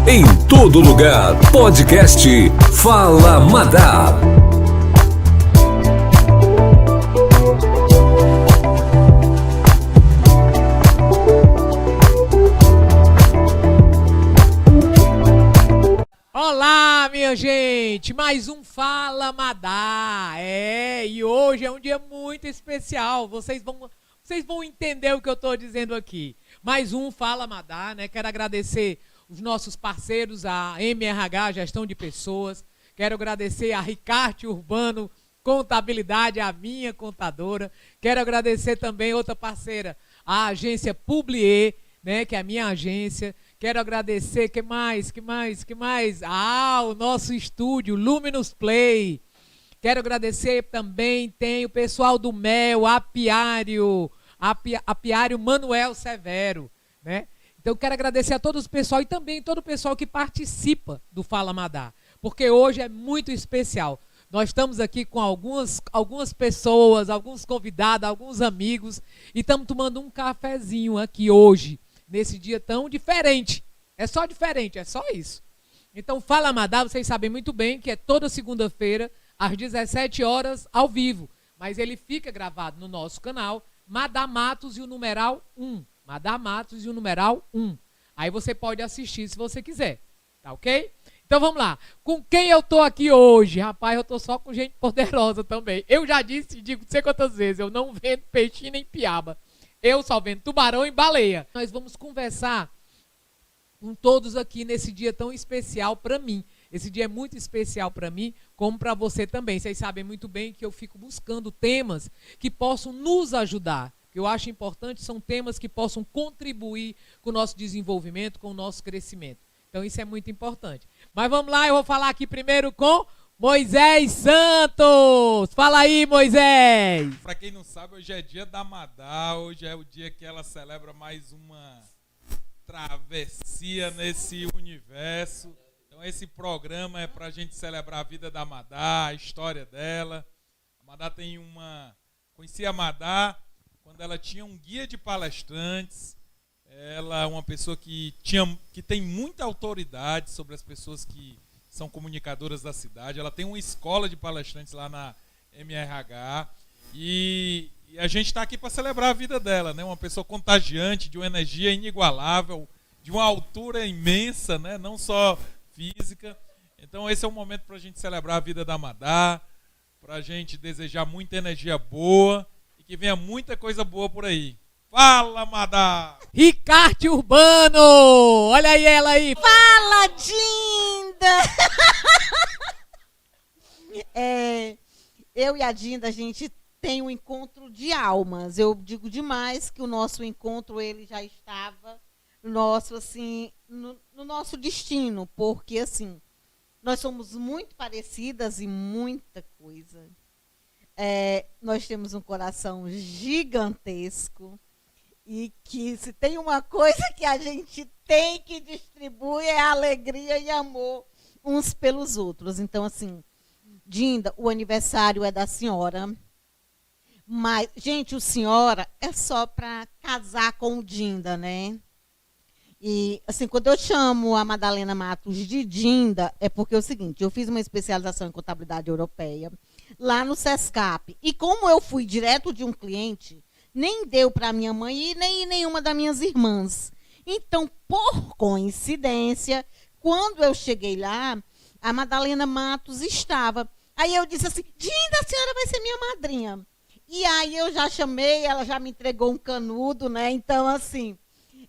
Em todo lugar, podcast Fala Madá. Olá, minha gente, mais um Fala Madá, e hoje é um dia muito especial, vocês vão entender o que eu estou dizendo aqui. Mais um Fala Madá, né? Quero agradecer os nossos parceiros, a MRH, Gestão de Pessoas, quero agradecer a Ricarte Urbano, Contabilidade, a minha contadora, quero agradecer também outra parceira, a agência Publier, né, que é a minha agência. Quero agradecer, que mais? O nosso estúdio, Luminous Play. Quero agradecer também, tem o pessoal do Mel, Apiário Manuel Severo, né? Então, quero agradecer a todos o pessoal e também todo o pessoal que participa do Fala Madá, porque hoje é muito especial. Nós estamos aqui com algumas pessoas, alguns convidados, alguns amigos, e estamos tomando um cafezinho aqui hoje, nesse dia tão diferente. É só diferente, é só isso. Então, Fala Madá, vocês sabem muito bem que é toda segunda-feira, às 17 horas, ao vivo. Mas ele fica gravado no nosso canal, Madá Matos e o numeral 1. Madá Matos e o numeral 1. Aí você pode assistir se você quiser, tá ok? Então vamos lá. Com quem eu tô aqui hoje? Rapaz, eu tô só com gente poderosa também. Eu já disse, digo não sei quantas vezes, eu não vendo peixinho nem piaba. Eu só vendo tubarão e baleia. Nós vamos conversar com todos aqui nesse dia tão especial para mim. Esse dia é muito especial para mim, como para você também. Vocês sabem muito bem que eu fico buscando temas que possam nos ajudar. O que eu acho importante são temas que possam contribuir com o nosso desenvolvimento, com o nosso crescimento. Então isso é muito importante. Mas vamos lá, eu vou falar aqui primeiro com Moisés Santos. Fala aí, Moisés. Para quem não sabe, hoje é dia da Madá, hoje é o dia que ela celebra mais uma travessia nesse universo. Então esse programa é para a gente celebrar a vida da Madá, a história dela. A Madá conheci a Madá quando ela tinha um guia de palestrantes. Ela é uma pessoa que tem muita autoridade sobre as pessoas que são comunicadoras da cidade. Ela tem uma escola de palestrantes lá na MRH e a gente está aqui para celebrar a vida dela, né? Uma pessoa contagiante, de uma energia inigualável, de uma altura imensa, né? Não só física. Então esse é o momento para a gente celebrar a vida da Madá, para a gente desejar muita energia boa e que venha muita coisa boa por aí. Fala, Madá! Ricarte Urbano! Olha aí ela aí! Fala, Dinda! Eu e a Dinda, a gente tem um encontro de almas. Eu digo demais que o nosso encontro ele já estava no nosso destino, porque assim, nós somos muito parecidas em muita coisa. Nós temos um coração gigantesco. E que se tem uma coisa que a gente tem que distribuir é alegria e amor uns pelos outros. Então, assim, Dinda, o aniversário é da senhora. Mas, gente, o senhora é só para casar com o Dinda, né? E, assim, quando eu chamo a Madalena Matos de Dinda, é porque é o seguinte, eu fiz uma especialização em contabilidade europeia lá no Sescap. E como eu fui direto de um cliente, nem deu para minha mãe e nem nenhuma das minhas irmãs. Então, por coincidência, quando eu cheguei lá, a Madalena Matos estava. Aí eu disse assim, Dinda, a senhora vai ser minha madrinha. E aí eu já chamei, ela já me entregou um canudo, né? Então, assim,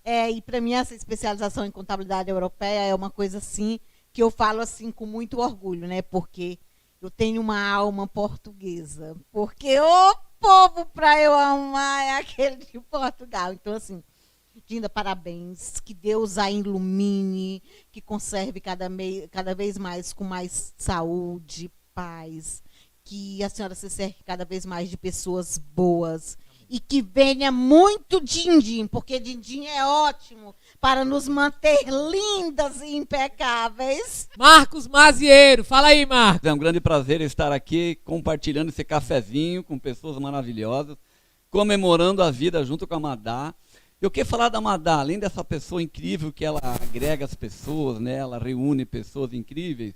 e para mim essa especialização em contabilidade europeia é uma coisa assim, que eu falo assim com muito orgulho, né? Porque eu tenho uma alma portuguesa. Porque povo para eu amar é aquele de Portugal. Então, assim, Dinda, parabéns. Que Deus a ilumine, que conserve cada vez mais com mais saúde, paz. Que a senhora se cerque cada vez mais de pessoas boas. E que venha muito din-din, porque din-din é ótimo para nos manter lindas e impecáveis. Marcos Mazieiro, fala aí, Marcos. É um grande prazer estar aqui compartilhando esse cafezinho com pessoas maravilhosas, comemorando a vida junto com a Madá. Eu quero falar da Madá, além dessa pessoa incrível que ela agrega as pessoas, né? Ela reúne pessoas incríveis.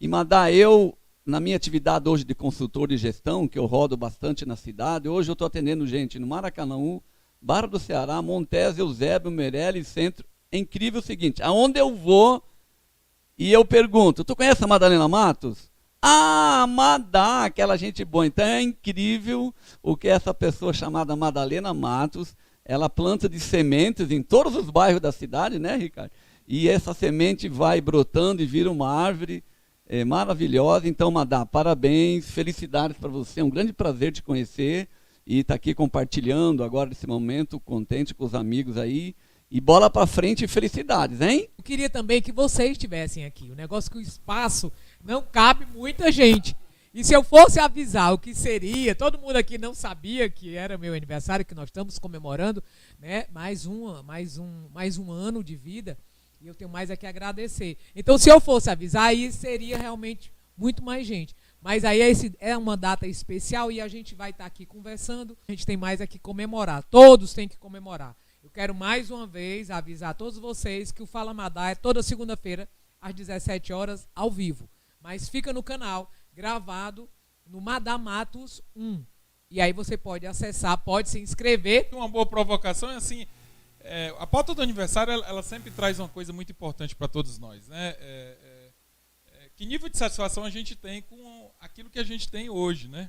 E Madá, eu, na minha atividade hoje de consultor de gestão, que eu rodo bastante na cidade, hoje eu estou atendendo gente no Maracanã, Barra do Ceará, Montes, Eusébio, Meirelles, Centro. É incrível o seguinte, aonde eu vou e eu pergunto, tu conhece a Madalena Matos? Ah, Madá, aquela gente boa. Então é incrível o que essa pessoa chamada Madalena Matos, ela planta de sementes em todos os bairros da cidade, né, Ricardo? E essa semente vai brotando e vira uma árvore maravilhosa. Então, Madá, parabéns, felicidades para você. É um grande prazer te conhecer e estar aqui compartilhando agora nesse momento, contente com os amigos aí. E bola para frente e felicidades, hein? Eu queria também que vocês estivessem aqui. O negócio é que o espaço não cabe muita gente. E se eu fosse avisar o que seria, todo mundo aqui não sabia que era meu aniversário, que nós estamos comemorando, né, mais um ano de vida, e eu tenho mais a que agradecer. Então, se eu fosse avisar, aí seria realmente muito mais gente. Mas aí é uma data especial e a gente vai estar aqui conversando, a gente tem mais a que comemorar, todos têm que comemorar. Eu quero mais uma vez avisar a todos vocês que o Fala Madá é toda segunda-feira, às 17 horas, ao vivo. Mas fica no canal, gravado, no Madá Matos 1. E aí você pode acessar, pode se inscrever. Uma boa provocação é assim, a pauta do aniversário, ela sempre traz uma coisa muito importante para todos nós, né? Que nível de satisfação a gente tem com aquilo que a gente tem hoje, né?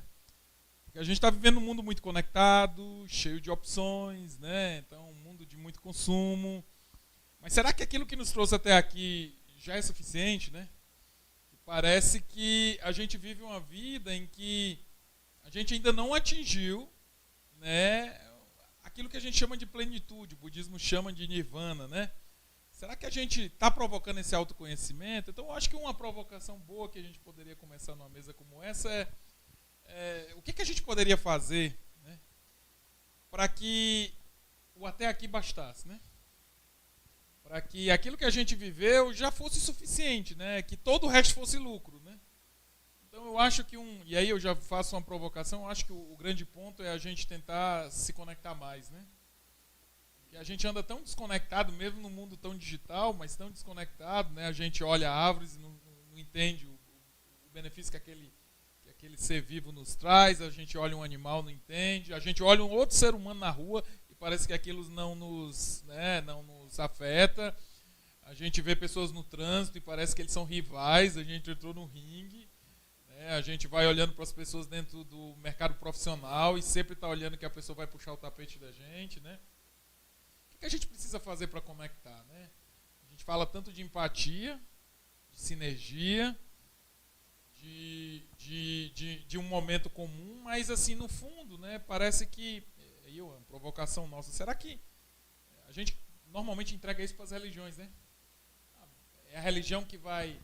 Porque a gente está vivendo um mundo muito conectado, cheio de opções, né? Então, um mundo de muito consumo. Mas será que aquilo que nos trouxe até aqui já é suficiente, né? Parece que a gente vive uma vida em que a gente ainda não atingiu, né, aquilo que a gente chama de plenitude, o budismo chama de nirvana, né? Será que a gente está provocando esse autoconhecimento? Então, eu acho que uma provocação boa que a gente poderia começar numa mesa como essa o que a gente poderia fazer, né, para que o até aqui bastasse, né? Para que aquilo que a gente viveu já fosse suficiente, né? Que todo o resto fosse lucro, né? Então eu acho que e aí eu já faço uma provocação, eu acho que o grande ponto é a gente tentar se conectar mais, né? Porque a gente anda tão desconectado, mesmo no mundo tão digital, mas tão desconectado, né? A gente olha árvores e não entende o benefício que aquele ser vivo nos traz, a gente olha um animal, não entende, a gente olha um outro ser humano na rua e parece que aquilo não nos afeta. A gente vê pessoas no trânsito e parece que eles são rivais, a gente entrou no ringue, né? A gente vai olhando para as pessoas dentro do mercado profissional e sempre está olhando que a pessoa vai puxar o tapete da gente, né? O que a gente precisa fazer para conectar, né? A gente fala tanto de empatia, de sinergia, de um momento comum, mas assim, no fundo, né, parece que, uma provocação nossa, será que a gente normalmente entrega isso para as religiões, né? É a religião que vai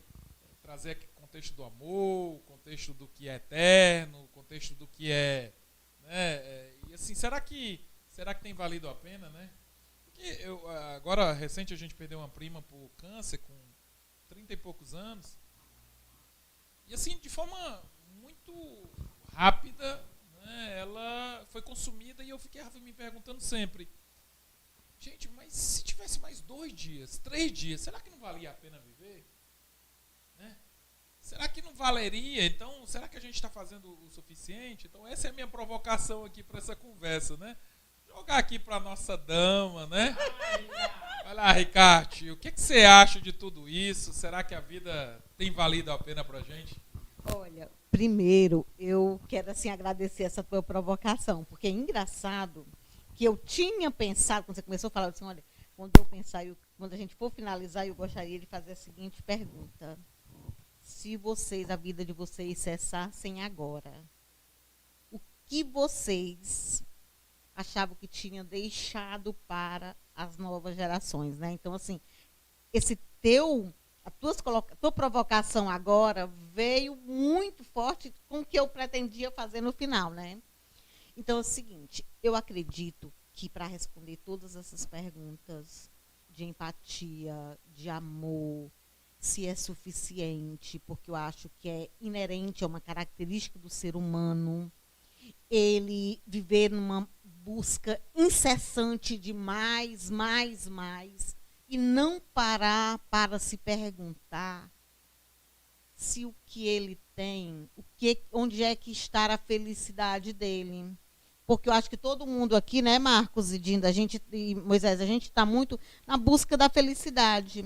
trazer aqui o contexto do amor, o contexto do que é eterno, o contexto do que é, né? E assim, será que tem valido a pena, né? Porque agora, recente, a gente perdeu uma prima por câncer com 30 e poucos anos. E assim, de forma muito rápida, né, ela foi consumida e eu fiquei me perguntando sempre, gente, mas se tivesse mais 2 dias, 3 dias, será que não valia a pena viver? Né? Será que não valeria? Então, será que a gente está fazendo o suficiente? Então, essa é a minha provocação aqui para essa conversa, né? Jogar aqui para a nossa dama, né? Vai lá, Ricardo, o que você acha de tudo isso? Será que a vida tem valido a pena para a gente? Olha, primeiro, eu quero assim agradecer essa tua provocação, porque é engraçado que eu tinha pensado, quando você começou a falar assim, olha, quando eu pensar, quando a gente for finalizar, eu gostaria de fazer a seguinte pergunta. Se a vida de vocês cessassem agora, o que vocês achavam que tinham deixado para as novas gerações, né? Então, assim, a tua provocação agora veio muito forte com o que eu pretendia fazer no final, né? Então, é o seguinte, eu acredito que para responder todas essas perguntas de empatia, de amor, se é suficiente, porque eu acho que é inerente, é uma característica do ser humano, ele viver numa busca incessante de mais, mais, mais, e não parar para se perguntar se o que ele tem, onde é que está a felicidade dele. Porque eu acho que todo mundo aqui, né, Marcos e Dinda, e Moisés, a gente está muito na busca da felicidade.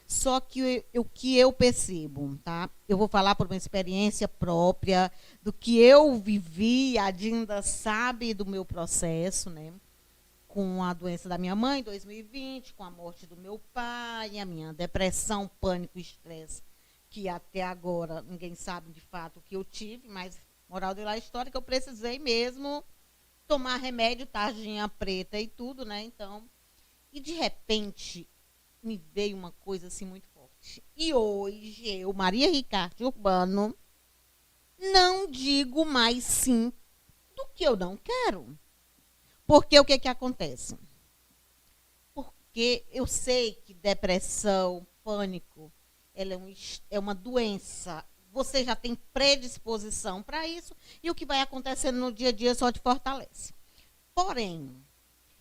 Só que o que eu percebo, tá? Eu vou falar por uma experiência própria, do que eu vivi, a Dinda sabe do meu processo, né? Com a doença da minha mãe em 2020, com a morte do meu pai, a minha depressão, pânico, estresse, que até agora ninguém sabe de fato o que eu tive, mas moral da história que eu precisei mesmo tomar remédio, tarjinha preta e tudo, né? Então, e de repente me veio uma coisa assim muito forte. E hoje eu, Maria Ricardo Urbano, não digo mais sim do que eu não quero. Porque o que acontece? Porque eu sei que depressão, pânico, ela é uma doença. Você já tem predisposição para isso e o que vai acontecendo no dia a dia só te fortalece. Porém,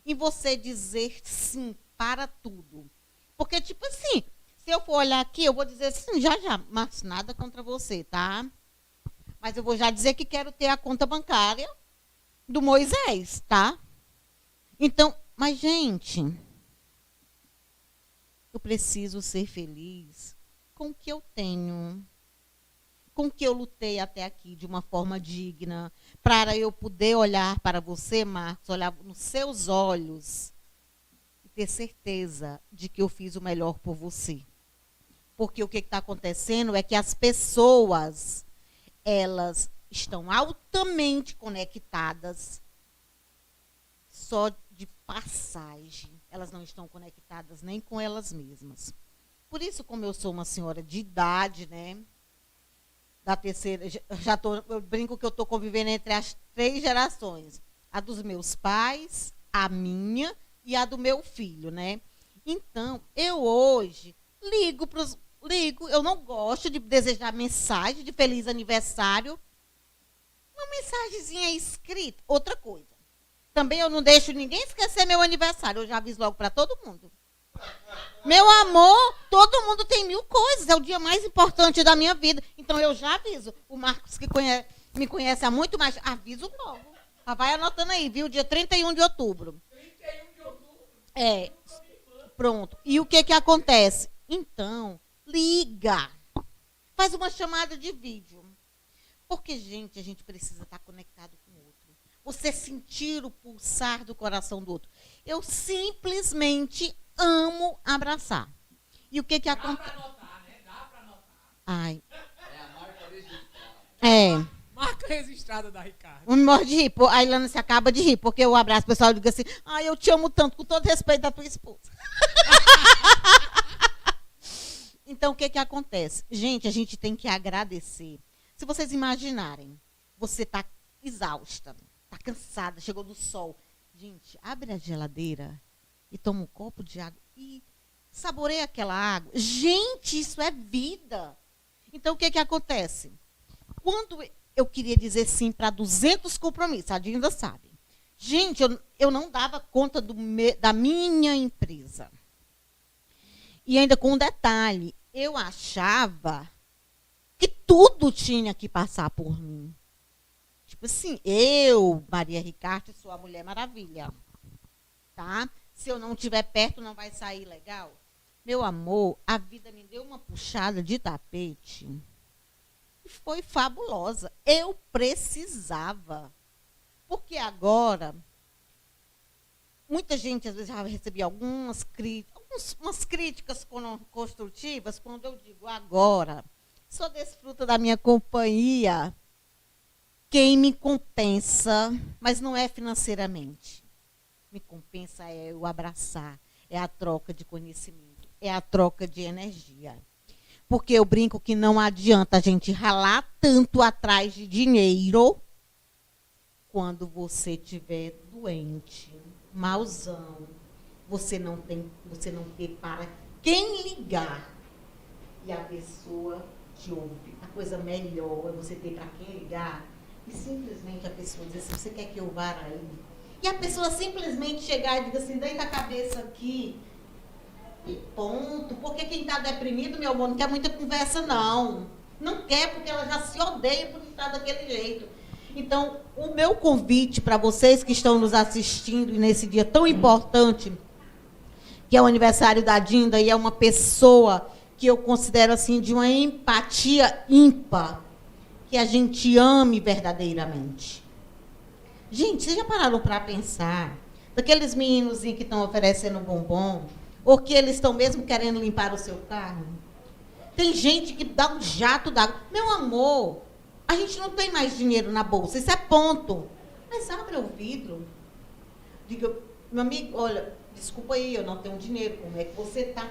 em você dizer sim para tudo. Porque, tipo assim, se eu for olhar aqui, eu vou dizer assim, já, mas nada contra você, tá? Mas eu vou já dizer que quero ter a conta bancária do Moisés, tá? Então, mas, gente, eu preciso ser feliz com o que eu tenho, com o que eu lutei até aqui de uma forma digna, para eu poder olhar para você, Marcos, olhar nos seus olhos e ter certeza de que eu fiz o melhor por você. Porque o que está acontecendo é que as pessoas, elas estão altamente conectadas só de passagem. Elas não estão conectadas nem com elas mesmas. Por isso, como eu sou uma senhora de idade, né? Da terceira, eu brinco que eu estou convivendo entre as 3 gerações. A dos meus pais, a minha e a do meu filho, né? Então, eu hoje ligo, eu não gosto de desejar mensagem de feliz aniversário. Uma mensagenzinha escrita, outra coisa. Também eu não deixo ninguém esquecer meu aniversário, eu já aviso logo para todo mundo. Meu amor, todo mundo tem 1000 coisas, é o dia mais importante da minha vida. Então eu já aviso. O Marcos, que me conhece há muito mais, aviso logo. Já vai anotando aí, viu? Dia 31 de outubro. 31 de outubro? É. Pronto. E o que acontece? Então, liga. Faz uma chamada de vídeo. Porque, gente, a gente precisa estar conectado com o outro. Você sentir o pulsar do coração do outro. Eu simplesmente amo abraçar. E o que acontece? Dá para anotar, né? Dá para anotar. Ai. É a marca registrada. É. Marca registrada da Ricardo. Eu me morro de rir. A Ilana se acaba de rir, porque eu abraço o pessoal e digo assim, eu te amo tanto, com todo respeito da tua esposa. Então, o que acontece? Gente, a gente tem que agradecer. Se vocês imaginarem, você está exausta, está cansada, chegou do sol. Gente, abre a geladeira e toma um copo de água e saboreia aquela água. Gente, isso é vida. Então, o que acontece? Quando eu queria dizer sim para 200 compromissos, a Dinda sabe. Gente, eu não dava conta da minha empresa. E ainda com um detalhe, eu achava que tudo tinha que passar por mim. Tipo assim, eu, Maria Ricardo, sou a Mulher Maravilha. Tá? Se eu não estiver perto, não vai sair legal. Meu amor, a vida me deu uma puxada de tapete. E foi fabulosa. Eu precisava. Porque agora, muita gente, às vezes, já recebia algumas críticas construtivas, quando eu digo agora, só desfruta da minha companhia quem me compensa, mas não é financeiramente. Me compensa é o abraçar, é a troca de conhecimento, é a troca de energia. Porque eu brinco que não adianta a gente ralar tanto atrás de dinheiro quando você estiver doente, mauzão, você não ter para quem ligar e a pessoa te ouve. A coisa melhor é você ter para quem ligar e simplesmente a pessoa dizer, se você quer que eu vá aí, E a pessoa simplesmente chegar e dizer assim, deita a cabeça aqui e ponto. Porque quem está deprimido, meu amor, não quer muita conversa, não. Não quer, porque ela já se odeia por estar daquele jeito. Então, o meu convite para vocês que estão nos assistindo nesse dia tão importante, que é o aniversário da Dinda, e é uma pessoa que eu considero assim de uma empatia ímpar, que a gente ame verdadeiramente. Gente, vocês já pararam para pensar daqueles meninozinhos que estão oferecendo bombom, ou que eles estão mesmo querendo limpar o seu carro? Tem gente que dá um jato d'água. Meu amor, a gente não tem mais dinheiro na bolsa, isso é ponto. Mas abre o vidro. Diga, meu amigo, olha, desculpa aí, eu não tenho dinheiro, como é que você está?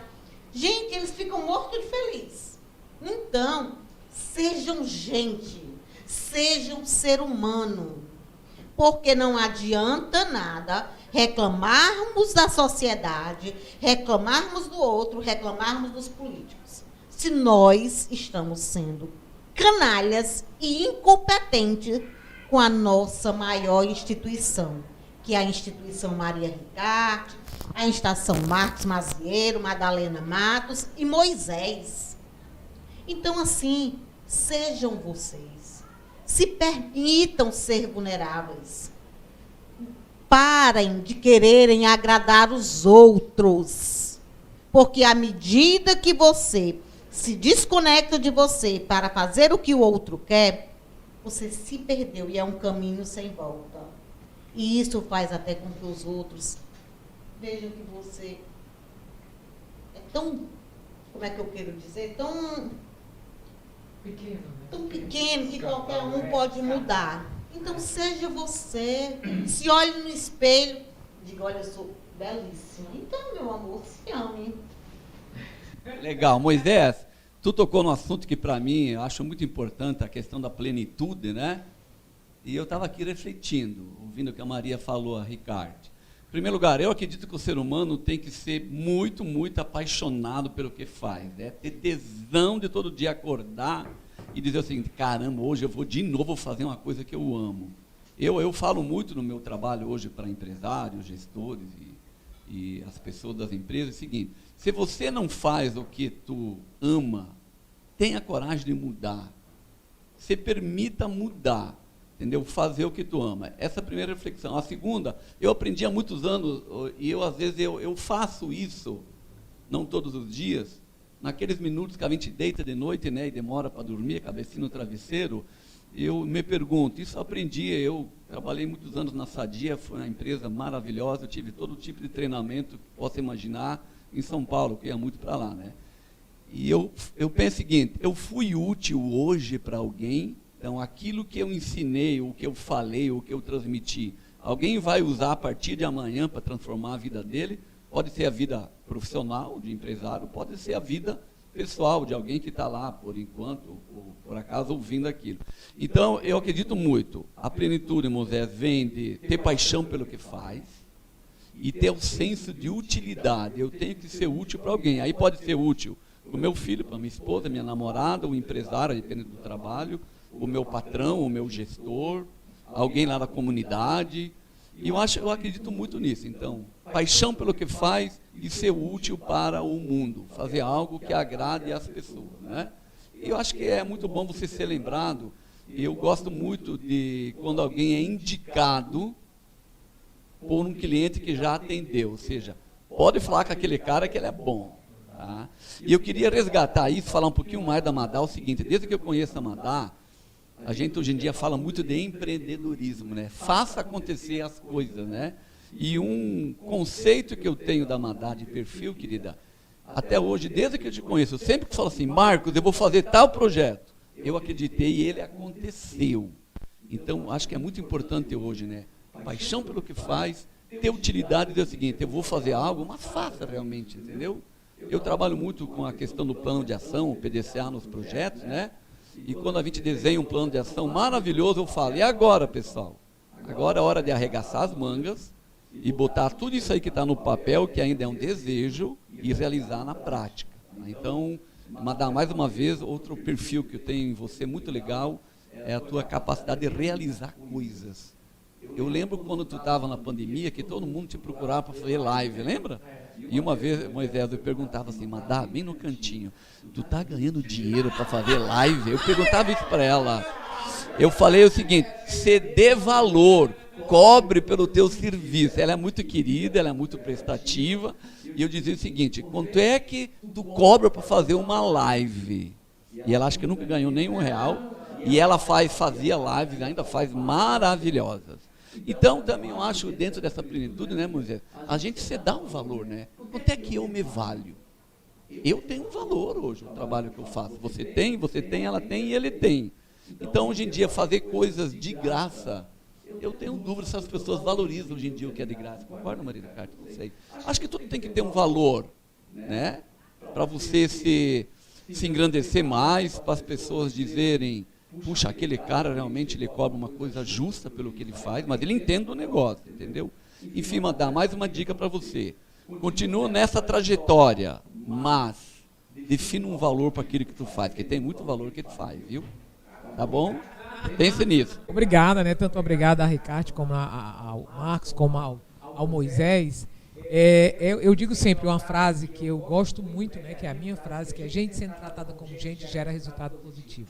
Gente, eles ficam mortos de feliz. Então, sejam gente, sejam ser humano. Porque não adianta nada reclamarmos da sociedade, reclamarmos do outro, reclamarmos dos políticos, se nós estamos sendo canalhas e incompetentes com a nossa maior instituição, que é a instituição Maria Ricarte, a Estação Marcos Mazieiro, Madalena Matos e Moisés. Então, assim, sejam vocês. Se permitam ser vulneráveis. Parem de quererem agradar os outros. Porque à medida que você se desconecta de você para fazer o que o outro quer, você se perdeu e é um caminho sem volta. E isso faz até com que os outros vejam que você é tão, como é que eu quero dizer, tão pequeno, né? Tão pequeno que qualquer um pode mudar. Então seja você, se olhe no espelho, diga, olha, eu sou belíssima. Então, meu amor, se ame. Legal. Moisés, tu tocou no assunto que para mim eu acho muito importante, a questão da plenitude, né? E eu estava aqui refletindo, ouvindo o que a Maria falou, a Ricardo. Em primeiro lugar, eu acredito que o ser humano tem que ser muito, muito apaixonado pelo que faz, né? Ter tesão de todo dia acordar e dizer o seguinte, caramba, hoje eu vou de novo fazer uma coisa que eu amo. Eu falo muito no meu trabalho hoje para empresários, gestores e as pessoas das empresas, é o seguinte, se você não faz o que tu ama, tenha coragem de mudar. Se permita mudar. Entendeu? Fazer o que tu ama. Essa é a primeira reflexão. A segunda, eu aprendi há muitos anos, e eu às vezes eu faço isso, não todos os dias, naqueles minutos que a gente deita de noite, né, e demora para dormir, a cabecinha no travesseiro, eu me pergunto, isso eu aprendi, eu trabalhei muitos anos na Sadia, foi uma empresa maravilhosa, eu tive todo tipo de treinamento que possa imaginar em São Paulo, que ia muito para lá, né? E eu penso o seguinte, eu fui útil hoje para alguém. Então, aquilo que eu ensinei, o que eu falei, o que eu transmiti, alguém vai usar a partir de amanhã para transformar a vida dele. Pode ser a vida profissional de empresário, pode ser a vida pessoal de alguém que está lá, por enquanto, ou por acaso, ouvindo aquilo. Então, eu acredito muito. A plenitude, Moisés, vem de ter paixão pelo que faz e ter o senso de utilidade. Eu tenho que ser útil para alguém. Aí pode ser útil para o meu filho, para minha esposa, minha namorada, o empresário, dependendo do trabalho, o meu patrão, o meu gestor, alguém lá da comunidade. E eu acredito muito nisso. Então, paixão pelo que faz e ser útil para o mundo, fazer algo que agrade as pessoas, né? E eu acho que é muito bom você ser lembrado. Eu gosto muito de quando alguém é indicado por um cliente que já atendeu, ou seja, pode falar com aquele cara que ele é bom. Tá? E eu queria resgatar isso, falar um pouquinho mais da Madá, o seguinte, desde que eu conheço a Madá, a gente hoje em dia fala muito de empreendedorismo, né? Faça acontecer as coisas, né? E um conceito que eu tenho da Madá de perfil, querida, até hoje, desde que eu te conheço, eu sempre que falo assim, Marcos, eu vou fazer tal projeto, eu acreditei e ele aconteceu. Então, acho que é muito importante hoje, né? Paixão pelo que faz, ter utilidade e dizer o seguinte, eu vou fazer algo, mas faça realmente, entendeu? Eu trabalho muito com a questão do plano de ação, o PDCA nos projetos, né? E quando a gente desenha um plano de ação maravilhoso, eu falo, e agora, pessoal? Agora é hora de arregaçar as mangas e botar tudo isso aí que está no papel, que ainda é um desejo, e realizar na prática. Então, Madá, mais uma vez, outro perfil que eu tenho em você muito legal, é a tua capacidade de realizar coisas. Eu lembro quando tu estava na pandemia que todo mundo te procurava para fazer live, lembra? E uma vez Moisés eu perguntava assim, Madá, bem no cantinho, tu tá ganhando dinheiro para fazer live? Eu perguntava isso para ela. Eu falei o seguinte, você dê valor, cobre pelo teu serviço. Ela é muito querida, ela é muito prestativa. E eu dizia o seguinte, quanto é que tu cobra para fazer uma live? E ela acha que nunca ganhou nem R$1. E ela fazia lives, ainda faz maravilhosas. Então, também eu acho, dentro dessa plenitude, né, Moisés, a gente se dá um valor, né? Quanto é que eu me valho? Eu tenho um valor hoje, o trabalho que eu faço. Você tem, ela tem e ele tem. Então, hoje em dia, fazer coisas de graça, eu tenho dúvida se as pessoas valorizam hoje em dia o que é de graça. Concorda, Maria Carta? Não sei. Acho que tudo tem que ter um valor, né? Para você se engrandecer mais, para as pessoas dizerem, puxa, aquele cara realmente ele cobra uma coisa justa pelo que ele faz, mas ele entende o negócio, entendeu? Enfim, Madá, mais uma dica para você. Continua nessa trajetória, mas defina um valor para aquilo que tu faz, porque tem muito valor que tu faz, viu? Tá bom? Pense nisso. Obrigada, né? Tanto obrigado a Ricardo, como ao Marcos, como ao Moisés. Eu digo sempre uma frase que eu gosto muito, né? Que é a minha frase, que é gente sendo tratada como gente gera resultado positivo.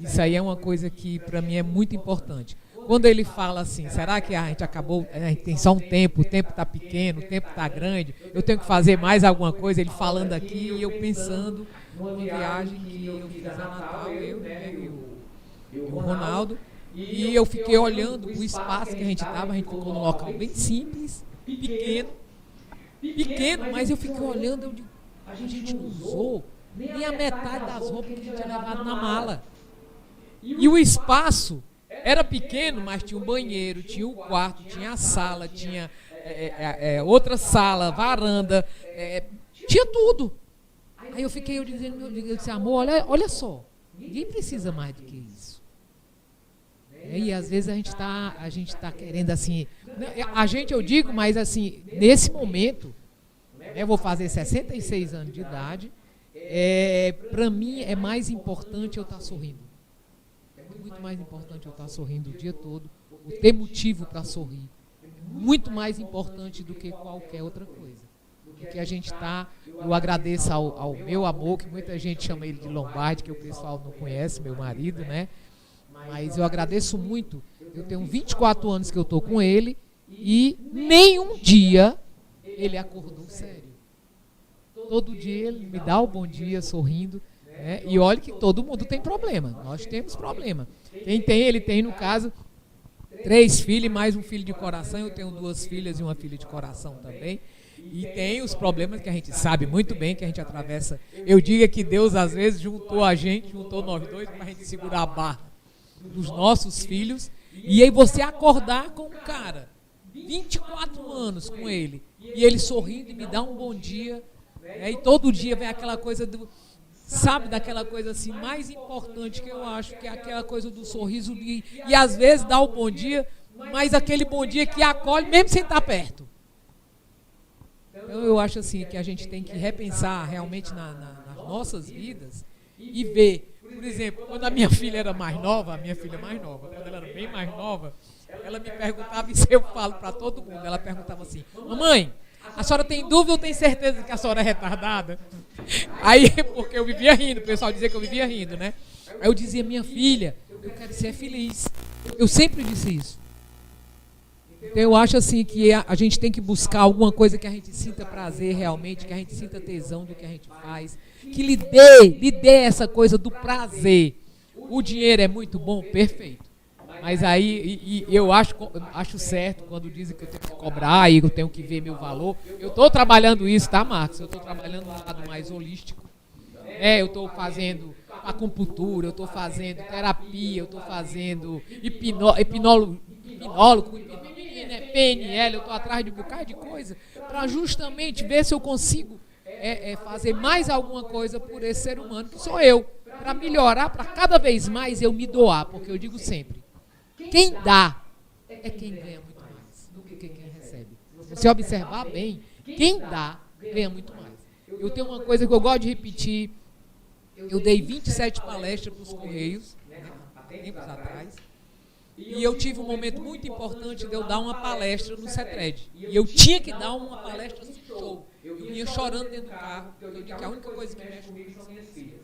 Isso aí é uma coisa que para mim é muito importante. Quando ele fala assim, será que a gente acabou, a gente tem só um tempo, o tempo está pequeno, o tempo está grande, eu tenho que fazer mais alguma coisa, ele falando aqui e eu pensando numa viagem que eu fiz a Natal, eu, né, e o Ronaldo, e eu fiquei olhando o espaço que a gente estava, a gente ficou num local bem simples, pequeno, mas eu fiquei olhando, eu digo, a gente não usou nem a metade das roupas que a gente tinha levado na mala. E o espaço era pequeno, mas tinha um banheiro, tinha o quarto, tinha a sala, tinha outra sala, varanda, tinha tudo. Aí eu disse, amor, olha só, ninguém precisa mais do que isso. E às vezes a gente tá querendo assim, eu digo, mas assim, nesse momento, eu vou fazer 66 anos de idade, para mim é mais importante eu estar sorrindo. Muito mais importante eu estar sorrindo o dia todo, ter motivo para sorrir. Muito mais importante do que qualquer outra coisa. Porque a gente está, eu agradeço ao meu amor, que muita gente chama ele de Lombardi, que o pessoal não conhece, meu marido, né? Mas eu agradeço muito. Eu tenho 24 anos que eu estou com ele e nenhum dia ele acordou sério. Todo dia ele me dá o bom dia sorrindo. E olha que todo mundo tem problema, nós temos problema. Ele tem, no caso, 3 filhos e mais um filho de coração. Eu tenho 2 filhas e uma filha de coração também. E tem os problemas que a gente sabe muito bem, que a gente atravessa. Eu digo que Deus, às vezes, juntou nós dois, para a gente segurar a barra dos nossos filhos. E aí você acordar com um cara, 24 anos com ele, e ele sorrindo e me dá um bom dia. E todo dia vem aquela coisa daquela coisa assim mais importante que eu acho, que é aquela coisa do sorriso e às vezes dá o bom dia, mas aquele bom dia que acolhe mesmo sem estar perto. Então eu acho assim que a gente tem que repensar realmente nas nossas vidas e ver, por exemplo, quando a minha filha era mais nova, quando ela era bem mais nova, ela me perguntava, isso eu falo para todo mundo, ela perguntava assim, mamãe, a senhora tem dúvida ou tem certeza que a senhora é retardada? Aí, porque eu vivia rindo, o pessoal dizia que eu vivia rindo, né? Aí eu dizia, minha filha, eu quero ser feliz. Eu sempre disse isso. Então eu acho assim que a gente tem que buscar alguma coisa que a gente sinta prazer realmente, que a gente sinta tesão do que a gente faz, que lhe dê essa coisa do prazer. O dinheiro é muito bom, perfeito. Mas aí eu acho certo quando dizem que eu tenho que cobrar e eu tenho que ver meu valor. Eu estou trabalhando isso, tá, Marcos? Eu estou trabalhando um lado mais holístico. Eu estou fazendo acupuntura, eu estou fazendo terapia, eu estou fazendo hipnólogo, PNL, eu estou atrás de um bocado de coisa para justamente ver se eu consigo fazer mais alguma coisa por esse ser humano que sou eu, para melhorar, para cada vez mais eu me doar, porque eu digo sempre, quem dá é quem ganha muito mais do que quem recebe. Se você observar bem, quem dá ganha muito mais. Eu tenho uma coisa que eu gosto de repetir. Eu dei 27 palestras para os Correios, há tempos atrás. E eu tive um momento muito importante de eu dar uma palestra no CETRED. E eu tinha que dar uma palestra assim, show. Eu vinha chorando dentro do carro, porque eu digo que a única coisa que mexe comigo são minhas filhas.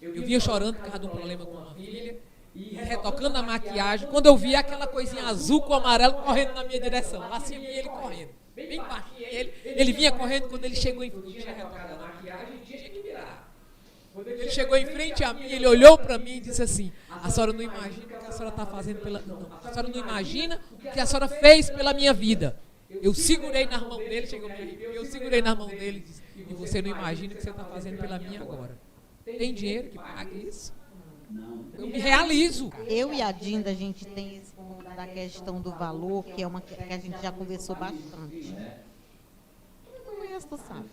Eu vinha chorando por causa de um problema com uma filha, e retocando a maquiagem, quando eu vi aquela coisinha azul com amarelo correndo na minha direção. Lá assim eu vi ele correndo, bem baixinho. Ele vinha correndo, quando ele chegou em frente, tinha retocado a maquiagem, tinha que virar. Quando ele chegou em frente a mim, ele olhou para mim e disse assim: a senhora não imagina o que a senhora está fazendo pela... Não, a senhora não imagina o que a senhora fez pela minha vida. Eu segurei nas mãos dele, chegou a me arrepiar, eu segurei nas mãos dele e disse: e você não imagina o que você está fazendo pela minha agora. Tem dinheiro que pague isso? Eu me realizo. Eu e a Dinda, a gente tem esse ponto da questão do valor, que é uma que a gente já conversou bastante. Quem conhece, tu sabe.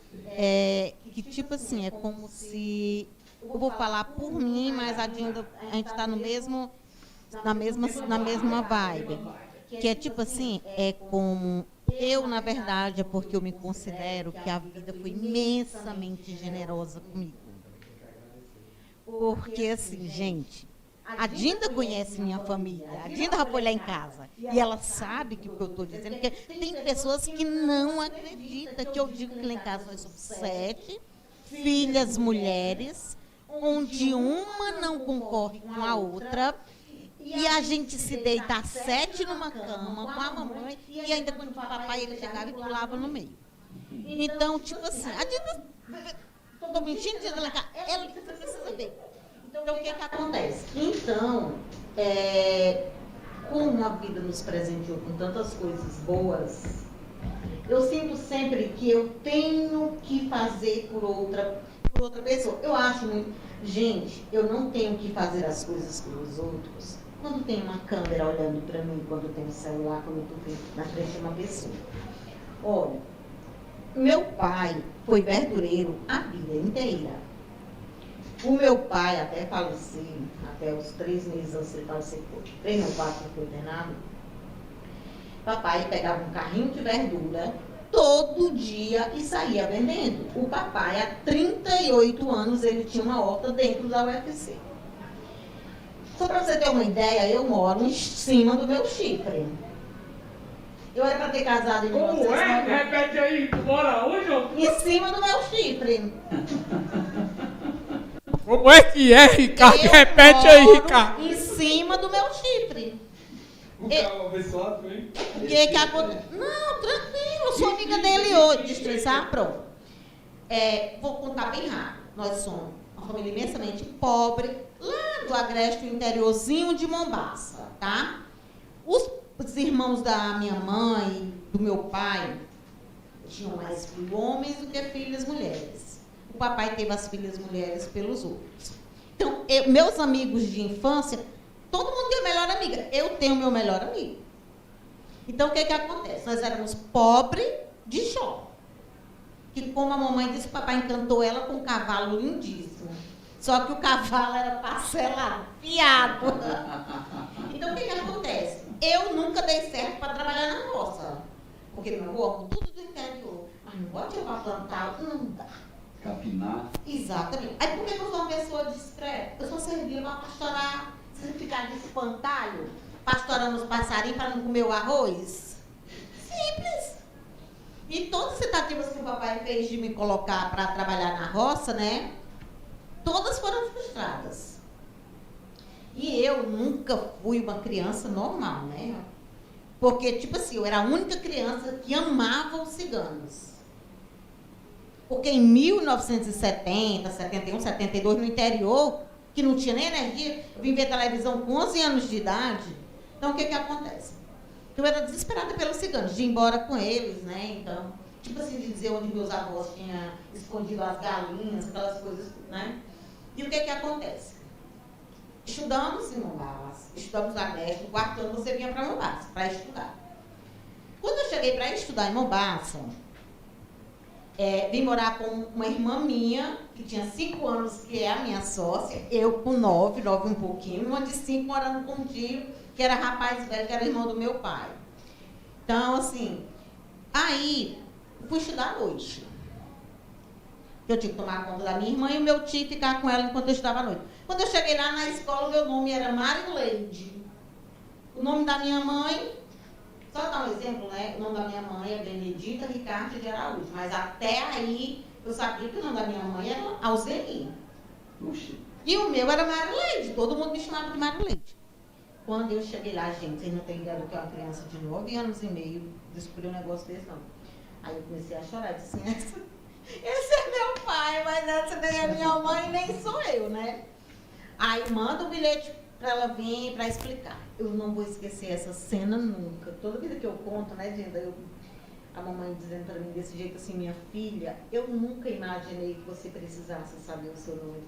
Que tipo assim, é como se... Eu vou falar por mim, mas a Dinda, a gente está na mesma vibe. Que é tipo assim, é como... Eu, na verdade, é porque eu me considero que a vida foi imensamente generosa comigo. Porque, assim, gente, a Dinda conhece minha família, a Dinda foi lá em casa, e ela sabe que o que eu estou dizendo, porque tem pessoas que não acreditam que eu digo que lá em casa nós somos 7 filhas mulheres, onde uma não concorre com a outra, e a gente se deita às 7 numa cama com a mamãe, e ainda quando o papai ele chegava e pulava no meio. Então, tipo assim, a Dinda... Estou mentindo, dizendo lá cá, ela precisa ver. Então, o que acontece? Então, como a vida nos presenteou com tantas coisas boas, eu sinto sempre que eu tenho que fazer por outra pessoa. Eu acho muito... Gente, eu não tenho que fazer as coisas pelos outros quando tem uma câmera olhando para mim, quando tem um celular, quando eu estou na frente de uma pessoa. Olha, meu pai foi verdureiro a vida inteira. O meu pai, até falecer, até os 3 meses antes de falecer, 3 ou 4 foi internado, papai pegava um carrinho de verdura todo dia e saía vendendo. O papai, há 38 anos, ele tinha uma horta dentro da UFC. Só para você ter uma ideia, eu moro em cima do meu chifre. Eu era para ter casado em 1990. Como é? Repete aí, tu mora onde, ó? Em cima do meu chifre. Como é que é, Ricardo? Eu Repete aí, moro Ricardo. em cima do meu chifre. O cara abençoado, hein? O que acontece? Não, tranquilo, eu sou amiga dele hoje. Destrezar, pronto. Vou contar bem rápido. Nós somos uma família imensamente pobre, lá do agreste, interiorzinho de Mombaça, tá? Os irmãos da minha mãe, do meu pai, tinham mais filhos homens do que filhas mulheres. O papai teve as filhas mulheres pelos outros. Então, meus amigos de infância, todo mundo tem a melhor amiga. Eu tenho meu melhor amigo. Então, o que acontece? Nós éramos pobres de show. Que, como a mamãe disse, o papai encantou ela com um cavalo lindíssimo. Só que o cavalo era parcelado, fiado. Então, o que acontece? Eu nunca dei certo para trabalhar na roça. Porque meu avô, tudo do interior. Mas não pode ir para plantar, não dá. Capinar. Exatamente. Aí por que eu sou uma pessoa discreta? Eu só servia para pastorar, se ficar de espantalho, pastorando os passarinhos para não comer o arroz. Simples. E todas as tentativas que o papai fez de me colocar para trabalhar na roça, né? Todas foram frustradas. E eu nunca fui uma criança normal, né? Porque, tipo assim, eu era a única criança que amava os ciganos. Porque em 1970, 71, 72, no interior, que não tinha nem energia, eu vim ver televisão com 11 anos de idade. Então, o que acontece? Eu era desesperada pelos ciganos, de ir embora com eles, né? Então, tipo assim, de dizer onde meus avós tinham escondido as galinhas, aquelas coisas, né? E o que acontece? Estudamos em Mombaça, estudamos na Agreste, no 4º ano você vinha para Mombaça, para estudar. Quando eu cheguei para estudar em Mombaça, vim morar com uma irmã minha, que tinha 5 anos, que é a minha sócia, eu com 9 um pouquinho, uma de 5 morando com um tio, que era rapaz velho, que era irmão do meu pai. Então, assim, aí fui estudar à noite. Eu tinha que tomar conta da minha irmã e o meu tio ficar com ela enquanto eu estudava à noite. Quando eu cheguei lá na escola, meu nome era Marileide. O nome da minha mãe, só dar um exemplo, né? O nome da minha mãe é Benedita Ricardo de Araújo, mas até aí eu sabia que o nome da minha mãe era Alzeni. E o meu era Marileide, todo mundo me chamava de Marileide. Quando eu cheguei lá, gente, vocês não têm ideia do que é uma criança de 9 anos e meio descobriu um negócio desse, não. Aí eu comecei a chorar, disse assim, esse é meu pai, mas essa nem é minha mãe, nem sou eu, né? Aí manda um bilhete para ela vir para explicar. Eu não vou esquecer essa cena nunca. Toda vida que eu conto, né, Dinda, a mamãe dizendo para mim desse jeito assim, minha filha, eu nunca imaginei que você precisasse saber o seu nome.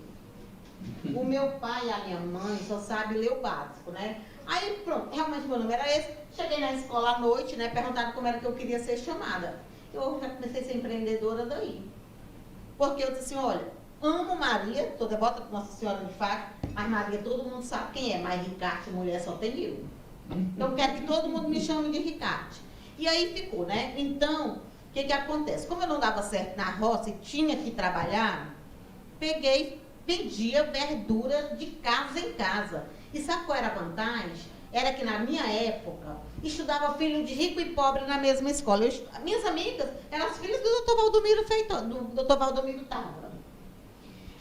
O meu pai e a minha mãe só sabem ler o básico, né? Aí pronto, realmente meu nome era esse. Cheguei na escola à noite, né? Perguntaram como era que eu queria ser chamada. Eu já comecei a ser empreendedora daí. Porque eu disse assim, olha, amo Maria, sou devota de Nossa Senhora de Fátima, mas Maria todo mundo sabe quem é, mas Ricardo, mulher, só tem eu. Então eu quero que todo mundo me chame de Ricardo. E aí ficou, né? Então, o que que acontece? Como eu não dava certo na roça e tinha que trabalhar, pedia verdura de casa em casa. E sabe qual era a vantagem? Era que na minha época, estudava filho de rico e pobre na mesma escola. Minhas amigas eram as filhas do Dr. Valdomiro Feitosa, do Dr. Valdomiro Távora.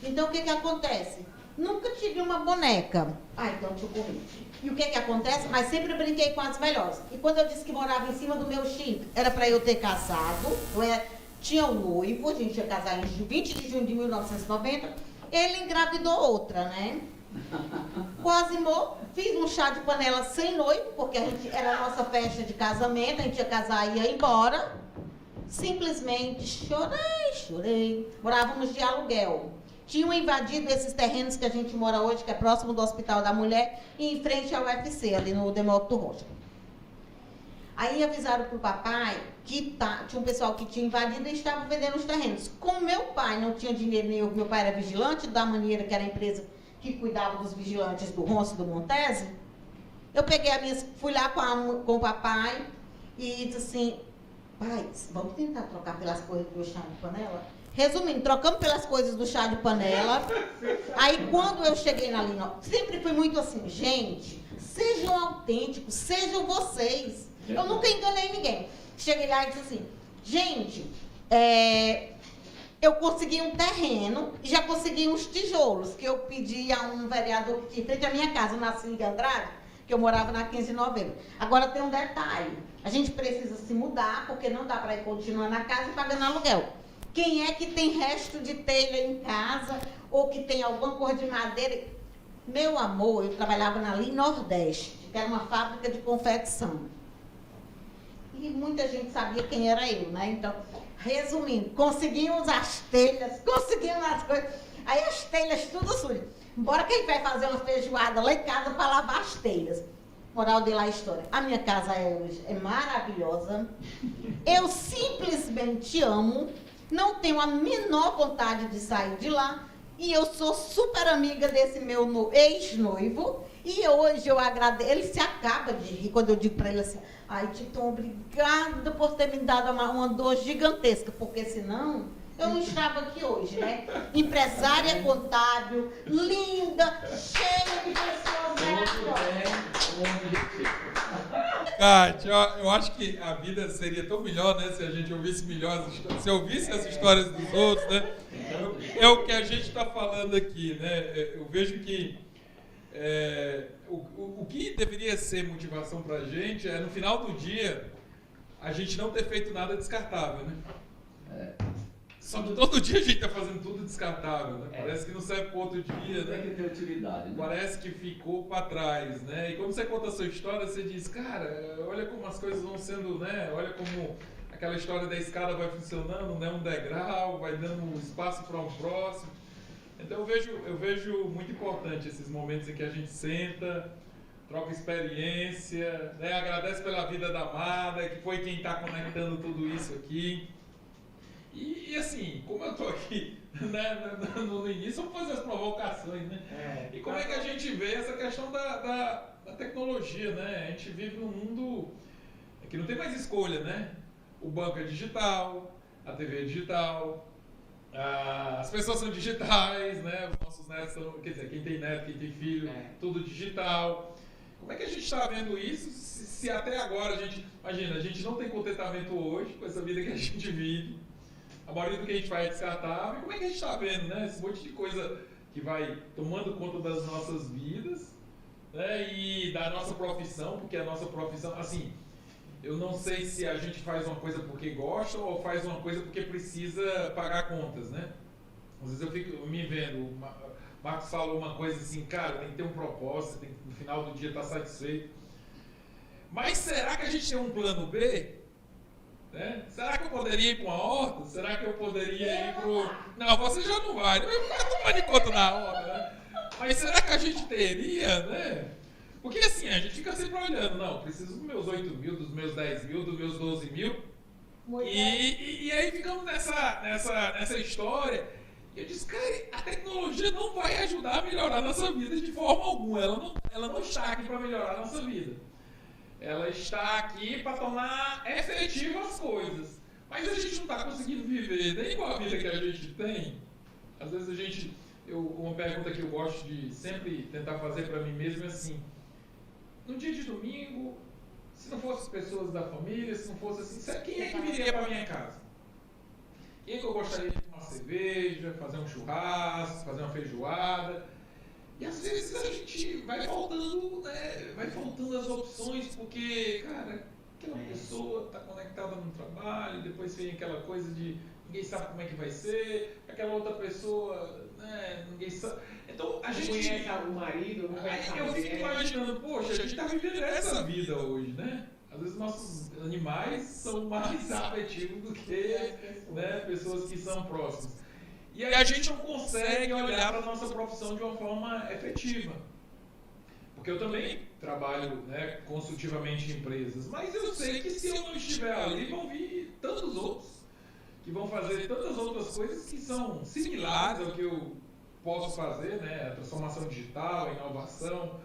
Então, o que que acontece? Nunca tive uma boneca. Ah, então te corrige. E o que que acontece? Mas sempre brinquei com as melhores. E quando eu disse que morava em cima do meu chifre, era para eu ter casado. Tinha um noivo, a gente ia casar em 20 de junho de 1990. Ele engravidou outra, né? Cosimou, fiz um chá de panela sem noivo, porque era a nossa festa de casamento, a gente ia casar e ia embora. Simplesmente chorei. Morávamos de aluguel. Tinham invadido esses terrenos que a gente mora hoje, que é próximo do Hospital da Mulher, e em frente ao UFC, ali no Demócrito Rocha. Aí avisaram para o papai que tinha um pessoal que tinha invadido e estava vendendo os terrenos. Como meu pai não tinha dinheiro nenhum, meu pai era vigilante da maneira que era a empresa que cuidava dos vigilantes do Ronce do Montese, eu peguei fui lá com o papai e disse assim, pai, vamos tentar trocar pelas coisas do chá de panela? Resumindo, trocamos pelas coisas do chá de panela. Aí quando eu cheguei na linha, sempre fui muito assim, gente, sejam autênticos, sejam vocês. Eu nunca enganei ninguém. Cheguei lá e disse assim, gente, eu consegui um terreno e já consegui uns tijolos que eu pedi a um vereador que frente à minha casa, na Cine Andrade, que eu morava na 15 de novembro. Agora tem um detalhe, a gente precisa se mudar, porque não dá para ir continuar na casa e pagando aluguel. Quem é que tem resto de telha em casa ou que tem alguma cor de madeira? Meu amor, eu trabalhava na Li Nordeste, que era uma fábrica de confecção. E muita gente sabia quem era eu, né? Então, resumindo, conseguimos as telhas, conseguimos as coisas. Aí as telhas tudo sujas. Bora que a gente vai fazer uma feijoada lá em casa para lavar as telhas. Moral de lá a história. A minha casa hoje é maravilhosa. Eu simplesmente amo. Não tenho a menor vontade de sair de lá. E eu sou super amiga desse meu ex-noivo. E hoje eu agradeço. Ele se acaba de rir quando eu digo para ele assim, ai, Tito, obrigada por ter me dado uma dor gigantesca, porque senão eu não estava aqui hoje, né? Empresária contábil, linda, cheia de pessoas maravilhosas. Kátia, eu acho que a vida seria tão melhor, né, se a gente ouvisse melhor as histórias, se ouvisse as histórias dos outros, né? É o que a gente está falando aqui, né? Eu vejo que o que deveria ser motivação para a gente é, no final do dia, a gente não ter feito nada descartável, né? Só que todo dia a gente está fazendo tudo descartável, né? Parece que não serve para outro dia, né? Tem que ter utilidade, né? Parece que ficou para trás, né? E quando você conta a sua história, você diz, cara, olha como as coisas vão sendo, né? Olha como aquela história da escada vai funcionando, né? Um degrau, vai dando espaço para um próximo. Então eu vejo muito importante esses momentos em que a gente senta, troca experiência, né? Agradece pela vida da amada, que foi quem está conectando tudo isso aqui. E assim, como eu estou aqui, né, no início, vamos fazer as provocações, né? E como é que a gente vê essa questão da tecnologia, né? A gente vive num mundo que não tem mais escolha, né? O banco é digital, a TV é digital, as pessoas são digitais, né? Os nossos netos são, quer dizer, quem tem neto, quem tem filho, tudo digital. Como é que a gente está vendo isso se até agora a gente... Imagina, a gente não tem contentamento hoje com essa vida que a gente vive. A maioria do que a gente vai é descartável. Como é que a gente está vendo, né? Esse monte de coisa que vai tomando conta das nossas vidas, né? E da nossa profissão, porque a nossa profissão... Assim, eu não sei se a gente faz uma coisa porque gosta ou faz uma coisa porque precisa pagar contas, né? Às vezes eu fico me vendo, o Marcos falou uma coisa assim, cara, tem que ter um propósito, tem que no final do dia estar satisfeito. Mas será que a gente tem um plano B? Né? Será que eu poderia ir para uma horta? Será que eu poderia ir para o... Não, você já não vai, eu vou ficar tomando conta na horta, né? Mas será que a gente teria, né? Porque assim, a gente fica sempre olhando, não, preciso dos meus 8 mil, dos meus 10 mil, dos meus 12 mil. E aí ficamos nessa história. E eu disse, cara, a tecnologia não vai ajudar a melhorar a nossa vida de forma alguma. Ela não está aqui para melhorar a nossa vida. Ela está aqui para tornar efetivas as coisas. Mas a gente não está conseguindo viver nem com a vida que a gente tem. Às vezes uma pergunta que eu gosto de sempre tentar fazer para mim mesmo é assim, no dia de domingo, se não fossem pessoas da família, se não fosse assim, quem é que viria para minha casa? Quem é que eu gostaria de tomar uma cerveja, fazer um churrasco, fazer uma feijoada? E às vezes a gente vai faltando, né? Vai faltando as opções, porque, cara, aquela pessoa está conectada no trabalho, depois vem aquela coisa de ninguém sabe como é que vai ser, aquela outra pessoa, né? Ninguém sabe. Então a gente conhece o marido, não conhece a mulher. Eu fico imaginando, poxa, a gente está vivendo essa vida hoje, né? Às vezes nossos animais são mais afetivos do que, né, pessoas que são próximas. E aí a gente não consegue olhar para a nossa profissão de uma forma efetiva. Porque eu também trabalho, né, consultivamente em empresas, mas eu sei que se eu não estiver ali, vão vir tantos outros que vão fazer tantas outras coisas que são similares ao que eu posso fazer, né? A transformação digital, a inovação,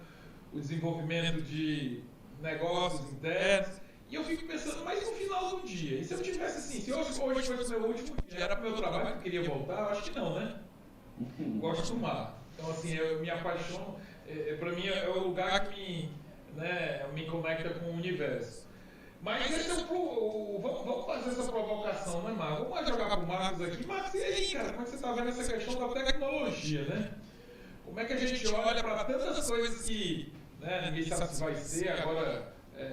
o desenvolvimento de negócios internos. E eu fico pensando, mas no final do dia, e se eu tivesse assim, se hoje fosse o meu último dia, era para o meu trabalho que eu queria voltar, eu acho que não, né? Gosto do mar. Então, assim, eu me apaixono, para mim é o lugar que me conecta com o universo. Mas esse vamos fazer essa provocação, né, Marcos? Vamos jogar para o Marcos aqui. Marcos, e aí, cara, como é que você está vendo essa questão da tecnologia, né? Como é que a gente olha para tantas coisas que, né, ninguém sabe se vai ser, agora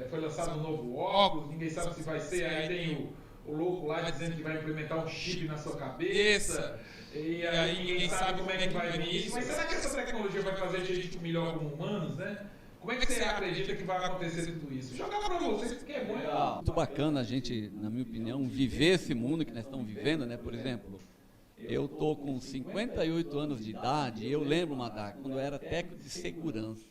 foi lançado um novo óculos, ninguém sabe se vai ser, aí tem o louco lá dizendo que vai implementar um chip na sua cabeça, e aí ninguém sabe como é que vai vir isso. Mas será que essa tecnologia vai fazer a gente melhor como humanos, né? Como é que você acredita que vai acontecer tudo isso? Jogar para vocês, porque é bom. Muito bacana a gente, na minha opinião, viver esse mundo que nós estamos vivendo, né? Por exemplo, eu estou com 58 anos de idade e eu lembro, Madá, quando eu era técnico de segurança.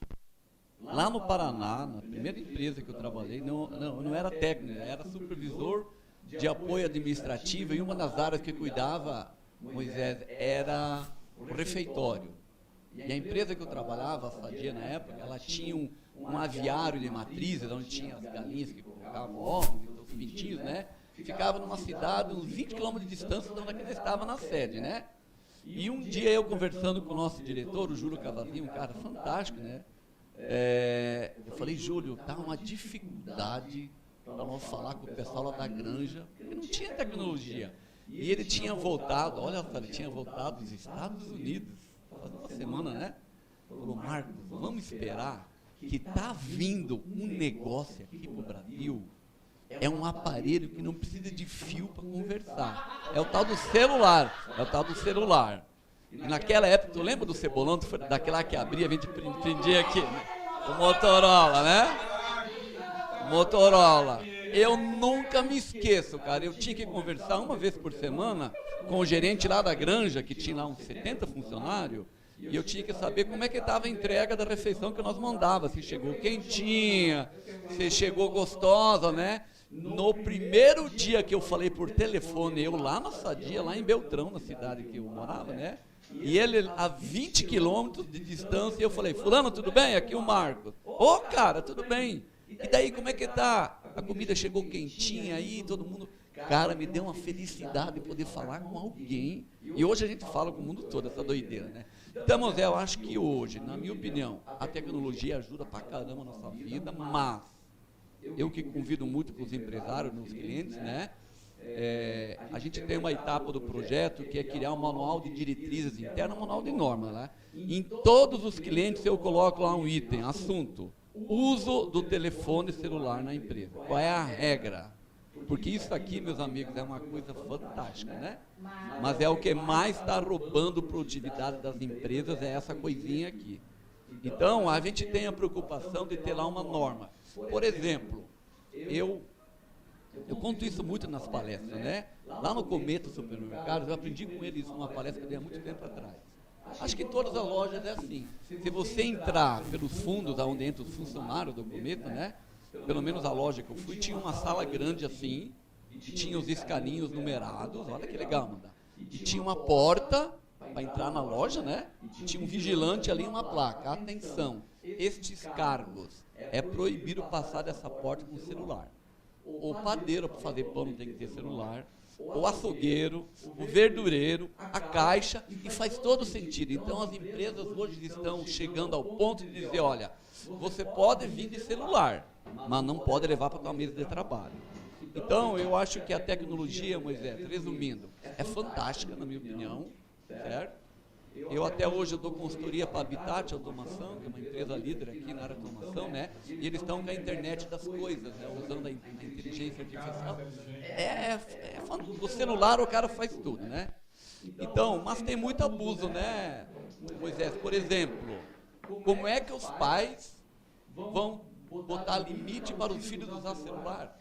Lá no Paraná, na primeira empresa que eu trabalhei, não era técnico, era supervisor de apoio administrativo e uma das áreas que cuidava, Moisés, era o refeitório. E a empresa que eu trabalhava, a Sadia, na época, ela tinha um aviário de matrizes, onde tinha as galinhas que colocavam ovos, os pintinhos, né? Ficava numa cidade, uns 20 quilômetros de distância de onde ele estava na sede, né? E um dia eu conversando com o nosso diretor, o Júlio Cavazinho, um cara fantástico, né? Eu falei, Júlio, tá uma dificuldade para nós falar com o pessoal lá da granja, porque não tinha tecnologia. E ele tinha voltado, olha só, ele tinha voltado dos Estados Unidos, faz uma semana, né? Falou, Marcos, vamos esperar que está vindo um negócio aqui para o Brasil, é um aparelho que não precisa de fio para conversar. É o tal do celular. E naquela época, tu lembra do Cebolão, daquela que abria, a gente prendia aqui, o Motorola, né? Motorola. Eu nunca me esqueço, cara, eu tinha que conversar uma vez por semana com o gerente lá da granja, que tinha lá uns 70 funcionários, e eu tinha que saber como é que estava a entrega da refeição que nós mandávamos, se chegou quentinha, se chegou gostosa, né? No primeiro dia que eu falei por telefone, eu lá na Sadia, lá em Beltrão, na cidade que eu morava, né? E ele a 20 quilômetros de distância, eu falei, fulano, tudo bem? Aqui o Marcos. Ô, cara, tudo bem. E daí, como é que tá? A comida chegou quentinha aí, todo mundo... Cara, me deu uma felicidade poder falar com alguém. E hoje a gente fala com o mundo todo, essa doideira, né? Então, Mosé, eu acho que hoje, na minha opinião, a tecnologia ajuda pra caramba a nossa vida, mas eu que convido muito para os empresários, meus clientes, né? A gente tem uma etapa do projeto que é criar um manual de diretrizes internas, um manual de normas, né? Em todos os clientes eu coloco lá um item, assunto, uso do telefone celular na empresa. Qual é a regra? Porque isso aqui, meus amigos, é uma coisa fantástica, né? Mas é o que mais está roubando produtividade das empresas, é essa coisinha aqui. Então, a gente tem a preocupação de ter lá uma norma. Por exemplo, eu conto isso muito nas palestras, né? Lá no Cometa Supermercados, eu aprendi com eles numa palestra que eu dei há muito tempo atrás. Acho que em todas as lojas é assim. Se você entrar pelos fundos, onde entram os funcionários do Cometa, né? Pelo menos a loja que eu fui, tinha uma sala grande assim, tinha os escaninhos numerados, olha que legal, manda. E tinha uma porta para entrar na loja, né? E tinha um vigilante ali, uma placa. Atenção, estes cargos é proibido passar dessa porta com celular. O padeiro para fazer pão não tem que ter celular, o açougueiro, o verdureiro, a caixa, e faz todo sentido. Então as empresas hoje estão chegando ao ponto de dizer, olha, você pode vir de celular, mas não pode levar para a tua mesa de trabalho. Então eu acho que a tecnologia, Moisés, resumindo, é fantástica na minha opinião, certo? Eu até hoje dou consultoria para a Habitat Automação, que é uma empresa líder aqui na área de automação, né? E eles estão com a internet das coisas, né? Usando a inteligência artificial. No celular o cara faz tudo, né? Então, mas tem muito abuso, né, Moisés? Por exemplo, como é que os pais vão botar limite para os filhos usar celular?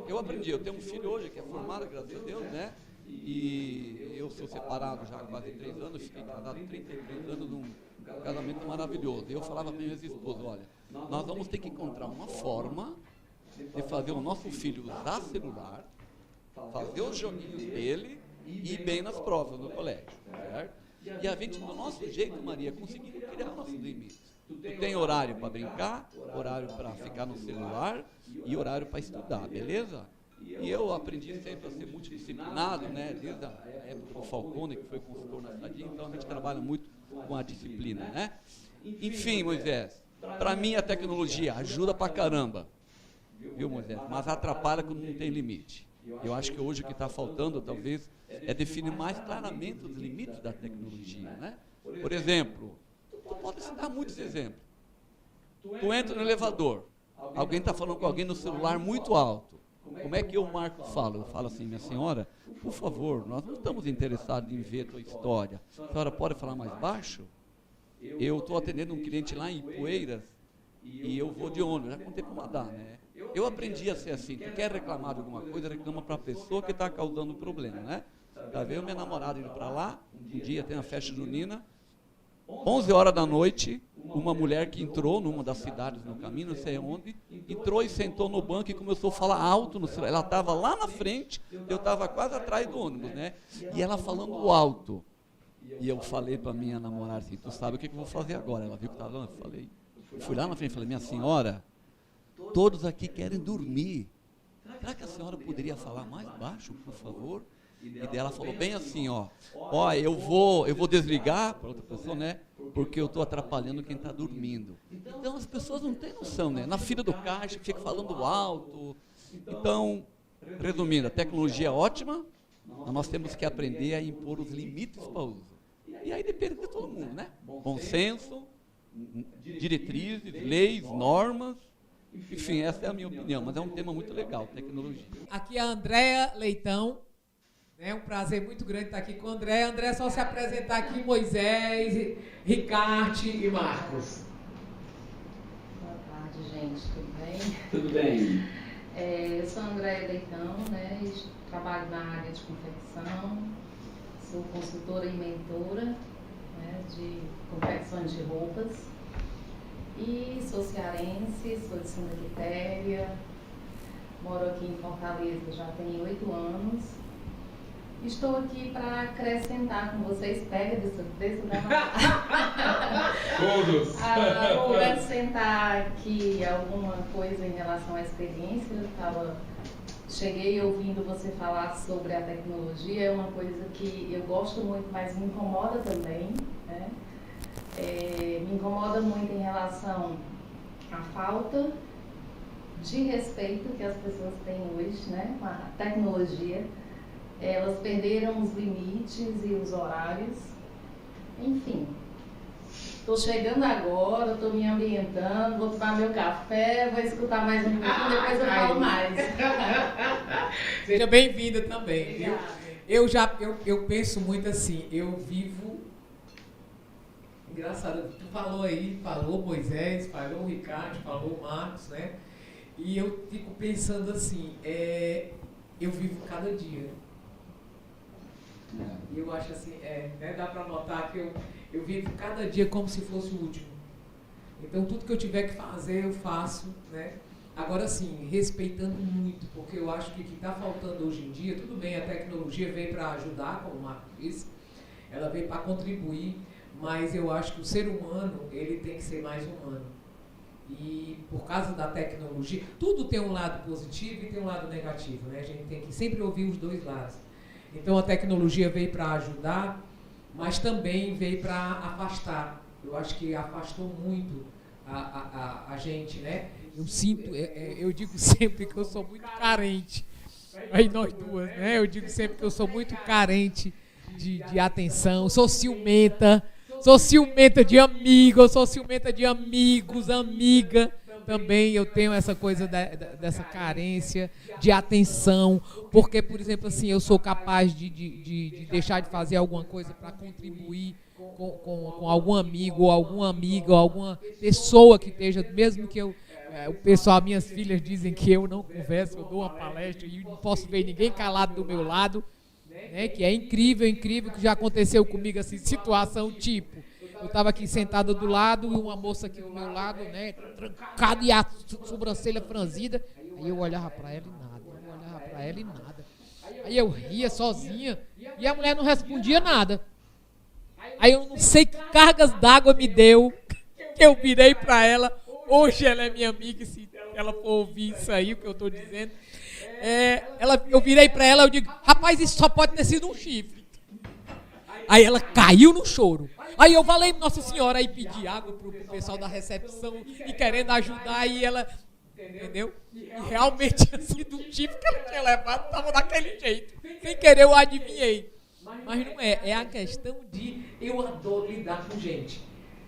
Eu aprendi, eu tenho um filho hoje que é formado, graças a Deus, né? E eu sou separado já há quase 3 anos, fiquei casado 33 anos num casamento maravilhoso. E eu falava para minhas esposas, olha, nós vamos ter que encontrar uma forma de fazer o nosso filho usar celular, fazer os joguinhos dele e ir bem nas provas no colégio, certo? E a gente, do nosso jeito, Maria, conseguiu criar nossos limites. Tu tem horário para brincar, horário para ficar no celular e horário para estudar, beleza? E eu aprendi sempre a ser multidisciplinado, né? Desde a época do Falcone, que foi consultor na Cidadinha, então a gente trabalha muito com a disciplina, né? Enfim, Moisés, para mim a tecnologia ajuda pra caramba, viu, Moisés? Mas atrapalha quando não tem limite. Eu acho que hoje o que está faltando, talvez, é definir mais claramente os limites da tecnologia, né? Por exemplo, tu pode citar muitos exemplos. Tu entra no elevador, alguém está falando com alguém no celular muito alto. Como é que eu, Marco, falo? Eu falo assim, minha senhora, por favor, nós não estamos interessados em ver a tua história. A senhora pode falar mais baixo? Eu estou atendendo um cliente lá em Ipueiras e eu vou de ônibus, já contei para o Madá, né? Eu aprendi a ser assim, tu quer reclamar de alguma coisa, reclama para a pessoa que está causando o problema, né? Já veio minha namorada indo para lá, um dia tem a festa junina, 11 horas da noite, uma mulher que entrou numa das cidades no caminho, não sei onde, entrou e sentou no banco e começou a falar alto no celular. Ela estava lá na frente, eu estava quase atrás do ônibus, né? E ela falando alto. E eu falei para minha namorada assim, tu sabe o que eu vou fazer agora? Ela viu que estava lá, eu fui lá na frente e falei, minha senhora, todos aqui querem dormir. Será que a senhora poderia falar mais baixo, por favor? E dela falou bem assim, ó, eu vou desligar para outra pessoa, né? Porque eu estou atrapalhando quem está dormindo. Então as pessoas não têm noção, né? Na fila do caixa fica falando alto. Então, resumindo, a tecnologia é ótima, mas nós temos que aprender a impor os limites para o uso. E aí depende de todo mundo, né? Bom senso, diretrizes, leis, normas. Enfim, essa é a minha opinião, mas é um tema muito legal, tecnologia. Aqui é a Andréa Leitão. É um prazer muito grande estar aqui com o André. André, é só se apresentar aqui, Moisés, Ricarte e Marcos. Boa tarde, gente. Tudo bem? Tudo bem. Eu sou a Andréa Leitão, né? Trabalho na área de confecção. Sou consultora e mentora, né, de confecções de roupas. E sou cearense, sou de Santa Quitéria. Moro aqui em Fortaleza já tem 8 anos. Estou aqui para acrescentar com vocês, pega desse Todos! Acrescentar aqui alguma coisa em relação à experiência. Cheguei ouvindo você falar sobre a tecnologia, é uma coisa que eu gosto muito, mas me incomoda também, né? incomoda muito em relação à falta de respeito que as pessoas têm hoje, né, com a tecnologia. Elas perderam os limites e os horários. Enfim, estou chegando agora, estou me ambientando, vou tomar meu café, vou escutar mais um pouquinho, depois eu falo mais. Seja bem-vinda também, viu? Eu penso muito assim, eu vivo... Engraçado, tu falou aí, falou Moisés, falou o Ricardo, falou o Marcos, né? E eu fico pensando assim, eu vivo cada dia. E eu acho assim, né, dá para notar que eu vivo cada dia como se fosse o último. Então tudo que eu tiver que fazer, eu faço, né? Agora sim, respeitando muito, porque eu acho que o que está faltando hoje em dia, tudo bem, a tecnologia veio para ajudar, como o Marco disse, ela veio para contribuir, mas eu acho que o ser humano, ele tem que ser mais humano. E por causa da tecnologia, tudo tem um lado positivo e tem um lado negativo, né? A gente tem que sempre ouvir os dois lados. Então a tecnologia veio para ajudar, mas também veio para afastar. Eu acho que afastou muito a gente, né? Eu sinto, eu digo sempre que eu sou muito carente. Aí nós duas, né? Eu digo sempre que eu sou muito carente de atenção, sou ciumenta de amigo, eu sou ciumenta de amigos, amiga. Também eu tenho essa coisa dessa carência de atenção, porque, por exemplo, assim, eu sou capaz de deixar de fazer alguma coisa para contribuir com algum amigo, ou alguma amiga, ou alguma pessoa que esteja, mesmo que eu... o pessoal, minhas filhas dizem que eu não converso, eu dou uma palestra e não posso ver ninguém calado do meu lado, né, que é incrível, que já aconteceu comigo, assim, situação tipo, eu estava aqui sentada do lado e uma moça aqui do meu lado, né, trancada e a sobrancelha franzida, aí eu olhava para ela e nada, aí eu ria sozinha e a mulher não respondia nada, aí eu não sei que cargas d'água me deu, que eu virei para ela, hoje ela é minha amiga, se ela for ouvir isso aí, o que eu estou dizendo, eu virei para ela, eu digo, rapaz, isso só pode ter sido um chifre. Aí ela caiu no choro. Aí eu falei, Nossa Senhora, aí pedi água pro pessoal da recepção e querendo ajudar, e ela, entendeu? E realmente tinha sido um chifre que ela tinha levado, estava daquele jeito. Sem querer eu adivinhei. Mas não é a questão de eu adoro lidar com gente.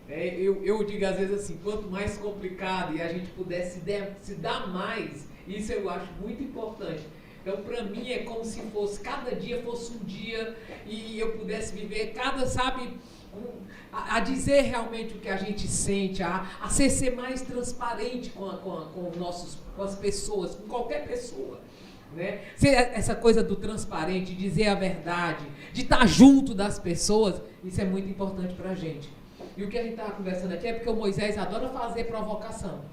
Eu digo às vezes assim, quanto mais complicado e a gente pudesse se dar mais, isso eu acho muito importante. Então, para mim, é como se fosse, cada dia fosse um dia e eu pudesse viver a dizer realmente o que a gente sente, a ser mais transparente com as pessoas, com qualquer pessoa. Né? Essa coisa do transparente, dizer a verdade, de estar junto das pessoas, isso é muito importante para a gente. E o que a gente estava conversando aqui é porque o Moisés adora fazer provocação.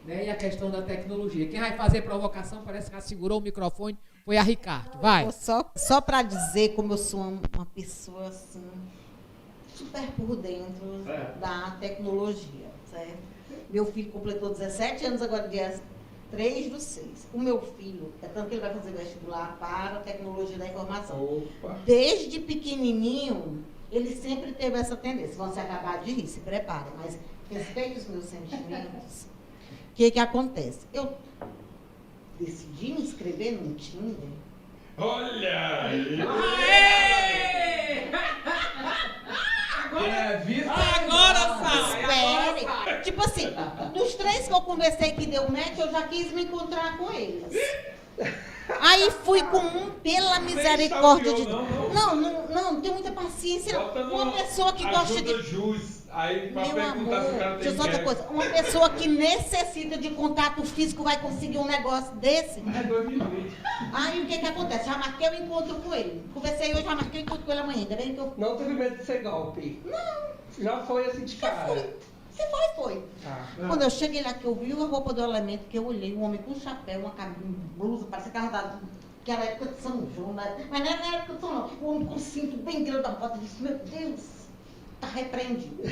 Né? E a questão da tecnologia. Quem vai fazer provocação parece que ela segurou o microfone, foi a Ricardo. Vai. Só para dizer como eu sou uma pessoa assim, super por dentro da tecnologia. Certo? Meu filho completou 17 anos agora, dia 3/6. O meu filho, tanto que ele vai fazer vestibular para a tecnologia da informação. Opa. Desde pequenininho, ele sempre teve essa tendência. Vão se acabar de rir, se preparem, mas respeite os meus sentimentos. O que acontece? Eu decidi me inscrever no Tinder. Olha aí! Agora sai! Espere! Tipo assim, dos 3 que eu conversei que deu match, eu já quis me encontrar com eles. Aí fui com um, pela misericórdia de Deus. Não tem muita paciência. Uma pessoa que gosta de... Aí, meu amor, deixa eu só outra coisa. Uma pessoa que necessita de contato físico vai conseguir um negócio desse? É 2 minutos. Aí o que acontece? Já marquei o encontro com ele. Conversei hoje, já marquei o encontro com ele amanhã. Ainda bem que eu... Não teve medo de ser golpe? Não. Já foi assim de cara? Você foi. Quando eu cheguei lá, que eu vi a roupa do elemento, que eu olhei, um homem com chapéu, uma camisa, blusa, parecia que era época de São João, mas não era época de São João. O homem com cinto bem grande da bota, disse, meu Deus, tá repreendido.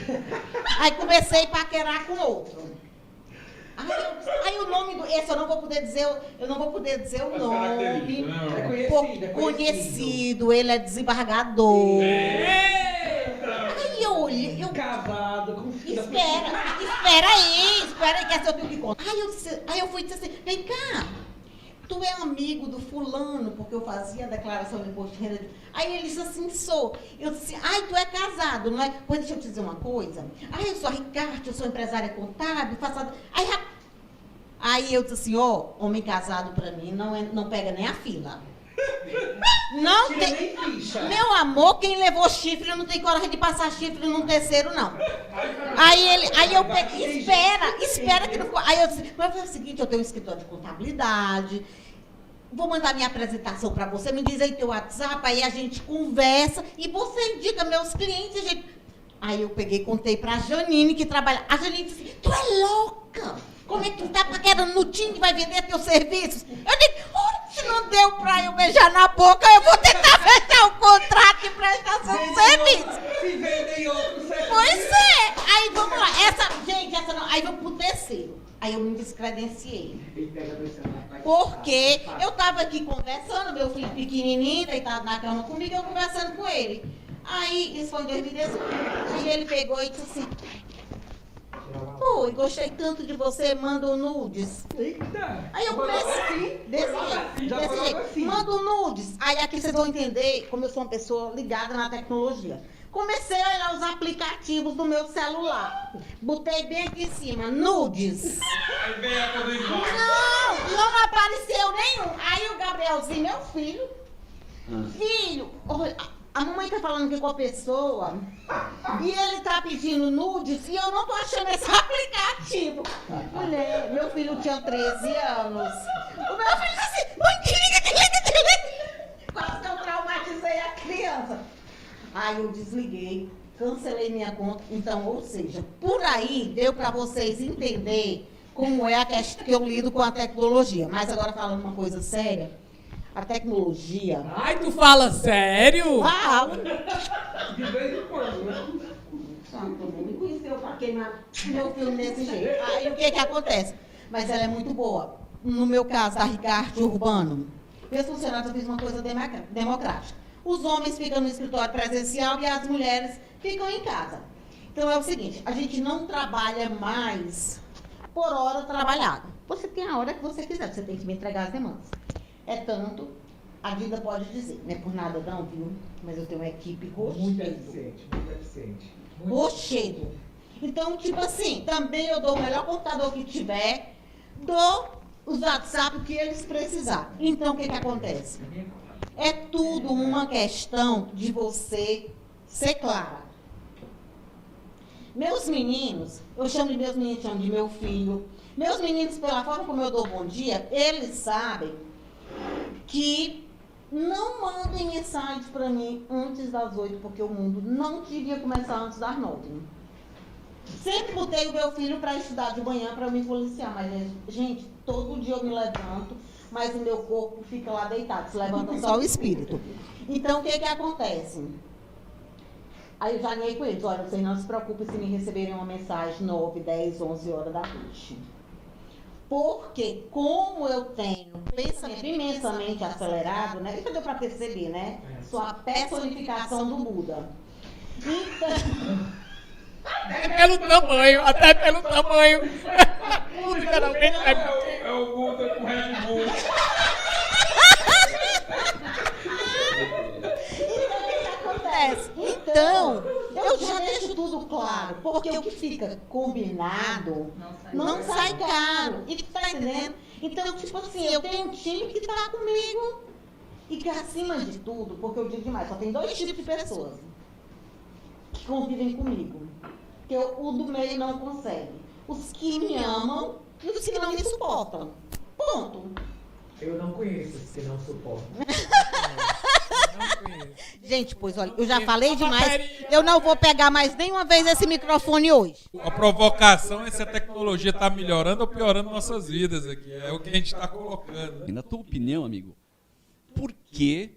Aí comecei a paquerar com outro. Aí o nome esse eu não vou poder dizer o nome. É conhecido, ele é desembargador. Aí eu olhei aí, eu... Casado, com filho. Espera aí, que essa eu tenho que contar. Aí eu fui e disse assim, vem cá, tu é amigo do fulano, porque eu fazia a declaração de imposto de renda. Aí ele disse assim, sou. Eu disse, tu é casado, não é? Pois deixa eu te dizer uma coisa. Eu sou a Ricardo, eu sou empresária contábil, faço... Aí eu disse assim, homem casado pra mim não pega nem a fila. Não Tira tem... nem ficha. Meu amor, quem levou chifre não tem coragem de passar chifre num terceiro, não. Aí eu peguei, espera que não ficou. Aí eu disse, mas foi o seguinte, eu tenho um escritório de contabilidade, vou mandar minha apresentação para você, me diz aí teu WhatsApp, aí a gente conversa e você indica meus clientes, gente. Aí eu peguei e contei pra Janine, que trabalha. A Janine disse, tu é louca? Como é que tu tá paquerando no time que vai vender teus serviços? Eu digo, se não deu pra eu beijar na boca, eu vou tentar fechar o contrato de prestação de serviço. Se vendem outros serviços. Pois é. Aí vamos lá. Essa não. Aí vamos pro terceiro. Aí eu me descredenciei. Porque eu tava aqui conversando, meu filho pequenininho, deitado na cama comigo, eu conversando com ele. Aí, isso foi em 2018. Aí ele pegou e disse assim, gostei tanto de você, manda um nudes. Eita. Aí eu comecei desse jeito, manda um nudes. Aí aqui vocês vão entender como eu sou uma pessoa ligada na tecnologia. Comecei a olhar os aplicativos do meu celular. Botei bem aqui em cima, nudes. Aí vem a coisa igual. Não apareceu nenhum. Aí o Gabrielzinho, meu filho, olha, a mamãe tá falando aqui com a pessoa e ele tá pedindo nudes e eu não tô achando esse aplicativo. Mulher, meu filho tinha 13 anos. O meu filho disse assim, mãe, desliga. Quase que eu traumatizei a criança. Aí eu desliguei, cancelei minha conta. Então, ou seja, por aí deu pra vocês entender como é a questão que eu lido com a tecnologia. Mas agora falando uma coisa séria, a tecnologia... Ai, tu fala sério? Falo. De vez em quando, né? Todo mundo me conheceu pra queimar meu filme desse jeito. Aí o que acontece? Mas ela é muito boa. No meu caso, a Ricardo Urbano, meus funcionários, eu fiz uma coisa democrática. Os homens ficam no escritório presencial e as mulheres ficam em casa. Então é o seguinte, a gente não trabalha mais por hora trabalhada. Você tem a hora que você quiser, você tem que me entregar as demandas. É tanto, a vida pode dizer, não é por nada não, viu? Mas eu tenho uma equipe Muito rochedo. eficiente, muito eficiente. Rochedo. Então, tipo assim, também eu dou o melhor computador que tiver, dou os WhatsApp que eles precisarem. Então, o que acontece? É tudo uma questão de você ser clara. Meus meninos, eu chamo de meus meninos, chamo de meu filho. Meus meninos, pela forma como eu dou bom dia, eles sabem que não mandem mensagens para mim antes das 8, porque o mundo não devia começar antes das 9. Sempre botei o meu filho para estudar de manhã para me policiar, mas, gente, todo dia eu me levanto, mas o meu corpo fica lá deitado, se levanta só o espírito. Então, o que acontece? Aí eu já ganhei com eles, olha, vocês não se preocupem se me receberem uma mensagem 9, 10, 11 horas da noite. Porque, como eu tenho pensamento imensamente acelerado, né? Isso deu para perceber, né? Sou a personificação do Buda. Então... Até pelo tamanho. Música não tem. É o Buda com Red Bull. Então, o que acontece? Então, eu já deixo tudo claro, porque o que fica combinado não sai caro. E tá entendendo? Então, tipo assim, eu tenho um time que tá comigo e que acima de tudo, porque eu digo demais, só tem 2 tipos de pessoas que convivem comigo. Que o do meio não consegue. Os que me amam e os que não me suportam. Ponto. Eu não conheço os que não suportam. Gente, pois olha, eu já falei demais. Eu não vou pegar mais nenhuma vez esse microfone hoje. A provocação é se a tecnologia está melhorando ou piorando nossas vidas aqui. É o que a gente está colocando. E na tua opinião, amigo, por que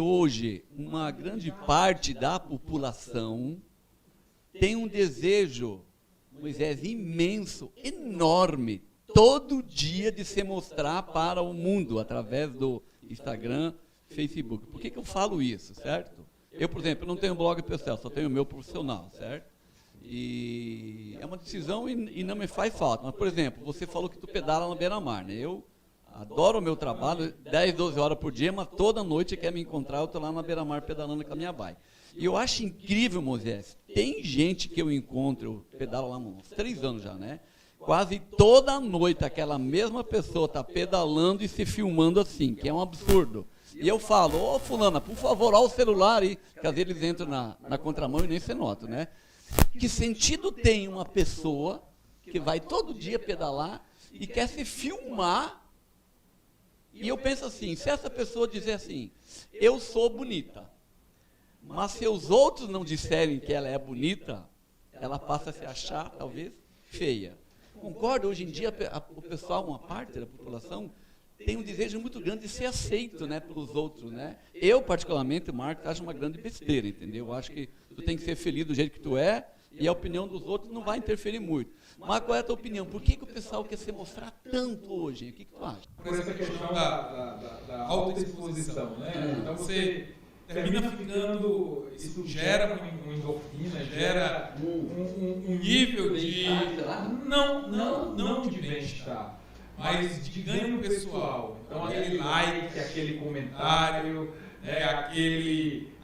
hoje uma grande parte da população tem um desejo, Moisés, imenso, enorme, todo dia de se mostrar para o mundo através do Instagram, Facebook? Por que eu falo isso, certo? Eu, por exemplo, não tenho blog pessoal, só tenho o meu profissional, certo? E é uma decisão e não me faz falta. Mas, por exemplo, você falou que tu pedala na beira-mar, né? Eu adoro o meu trabalho, 10, 12 horas por dia, mas toda noite quer me encontrar, eu estou lá na beira-mar pedalando com a minha bike. E eu acho incrível, Moisés, tem gente que eu encontro, eu pedalo lá há uns 3 anos já, né? Quase toda noite aquela mesma pessoa está pedalando e se filmando assim, que é um absurdo. E eu falo, ô fulana, por favor, olha o celular aí, que às vezes eles entram na contramão e nem se nota, né? Que sentido tem uma pessoa que vai todo dia pedalar e quer se filmar? E eu penso assim, se essa pessoa dizer assim, eu sou bonita, mas se os outros não disserem que ela é bonita, ela passa a se achar, talvez, feia. Concorda? Hoje em dia, o pessoal, uma parte da população, tem um desejo muito grande de ser aceito, né, pelos outros, né? Eu, particularmente, Marcos, acho uma grande besteira, entendeu? Eu acho que tu tem que ser feliz do jeito que tu é, e a opinião dos outros não vai interferir muito. Mas qual é a tua opinião? Por que o pessoal quer se mostrar tanto hoje? O que tu acha? Por essa questão da autoexposição, né? Então você termina ficando, isso gera uma endorfina, gera um nível de, não de bem-estar, mas de ganho pessoal. Então aquele like, aquele comentário,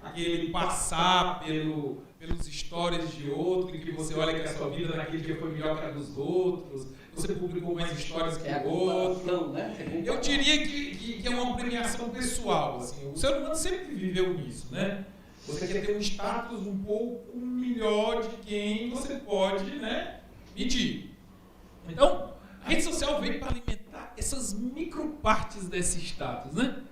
aquele passar pelos stories de outro, em que você olha que a sua vida naquele dia foi melhor que a dos outros, você publicou mais histórias que o outro. Né? Eu diria que é uma premiação pessoal. Assim. O ser humano sempre viveu nisso, né? Você quer ter um status um pouco melhor de quem você pode, né, medir. Então, a rede social veio para alimentar essas micropartes desse status, né?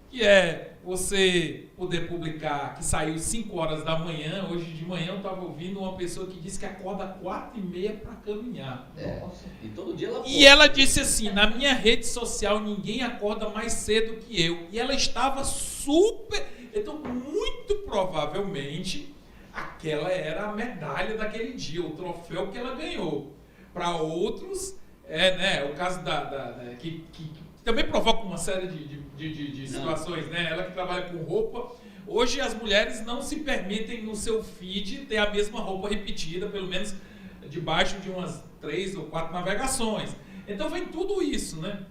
Que é você poder publicar que saiu 5 horas da manhã. Hoje de manhã eu estava ouvindo uma pessoa que disse que acorda 4h30 para caminhar. E todo dia ela E ela disse assim, na minha rede social ninguém acorda mais cedo que eu. E ela estava super... Então, muito provavelmente, aquela era a medalha daquele dia, o troféu que ela ganhou. Para outros, o caso que também provoca uma série de situações, né? Ela que trabalha com roupa, hoje as mulheres não se permitem no seu feed ter a mesma roupa repetida, pelo menos debaixo de umas 3 ou 4 navegações. Então vem tudo isso, né?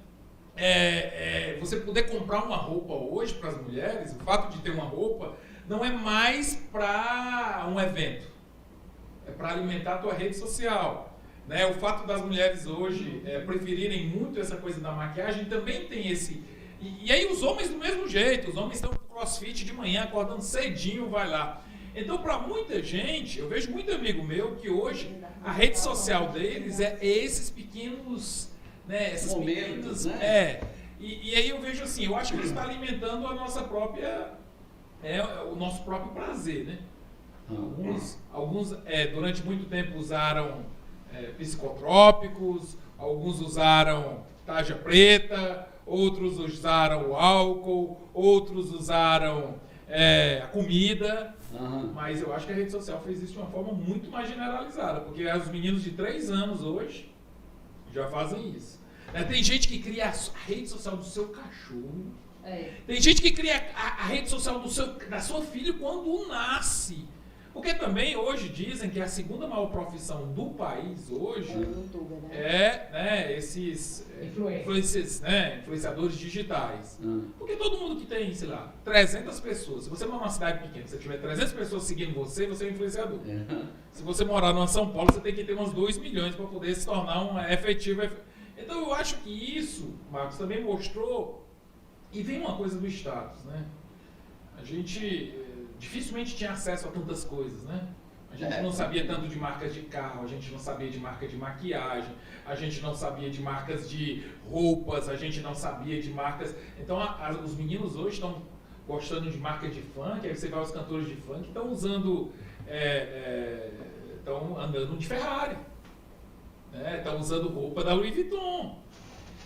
Você poder comprar uma roupa hoje para as mulheres, o fato de ter uma roupa, não é mais para um evento, é para alimentar a tua rede social. Né? O fato das mulheres hoje preferirem muito essa coisa da maquiagem também tem esse... E aí os homens do mesmo jeito, os homens estão com crossfit de manhã, acordando cedinho, vai lá. Então, para muita gente, eu vejo muito amigo meu que hoje a rede social deles é esses pequenos... Né, esses momentos, pequenos, né? E aí eu vejo assim, eu acho que isso está alimentando a nossa própria... o nosso próprio prazer, né? Alguns durante muito tempo usaram... psicotrópicos, alguns usaram tarja preta, outros usaram o álcool, outros usaram a comida, mas eu acho que a rede social fez isso de uma forma muito mais generalizada, porque os meninos de 3 anos hoje já fazem isso. Tem gente que cria a rede social do seu cachorro, tem gente que cria a rede social da sua filha quando nasce. Porque também hoje dizem que a segunda maior profissão do país hoje esses influenciadores digitais. Porque todo mundo que tem, sei lá, 300 pessoas, se você morar numa cidade pequena, se você tiver 300 pessoas seguindo você é um influenciador. Se você morar numa São Paulo, você tem que ter uns 2 milhões para poder se tornar um efetivo. Então eu acho que isso, Marcos, também mostrou, e vem uma coisa do status, né? A gente... dificilmente tinha acesso a tantas coisas, né? A gente não sabia tanto de marcas de carro, a gente não sabia de marca de maquiagem, a gente não sabia de marcas de roupas, a gente não sabia de marcas... Então, os meninos hoje estão gostando de marcas de funk, aí você vai aos cantores de funk, estão usando... estão andando de Ferrari, estão usando roupa da Louis Vuitton.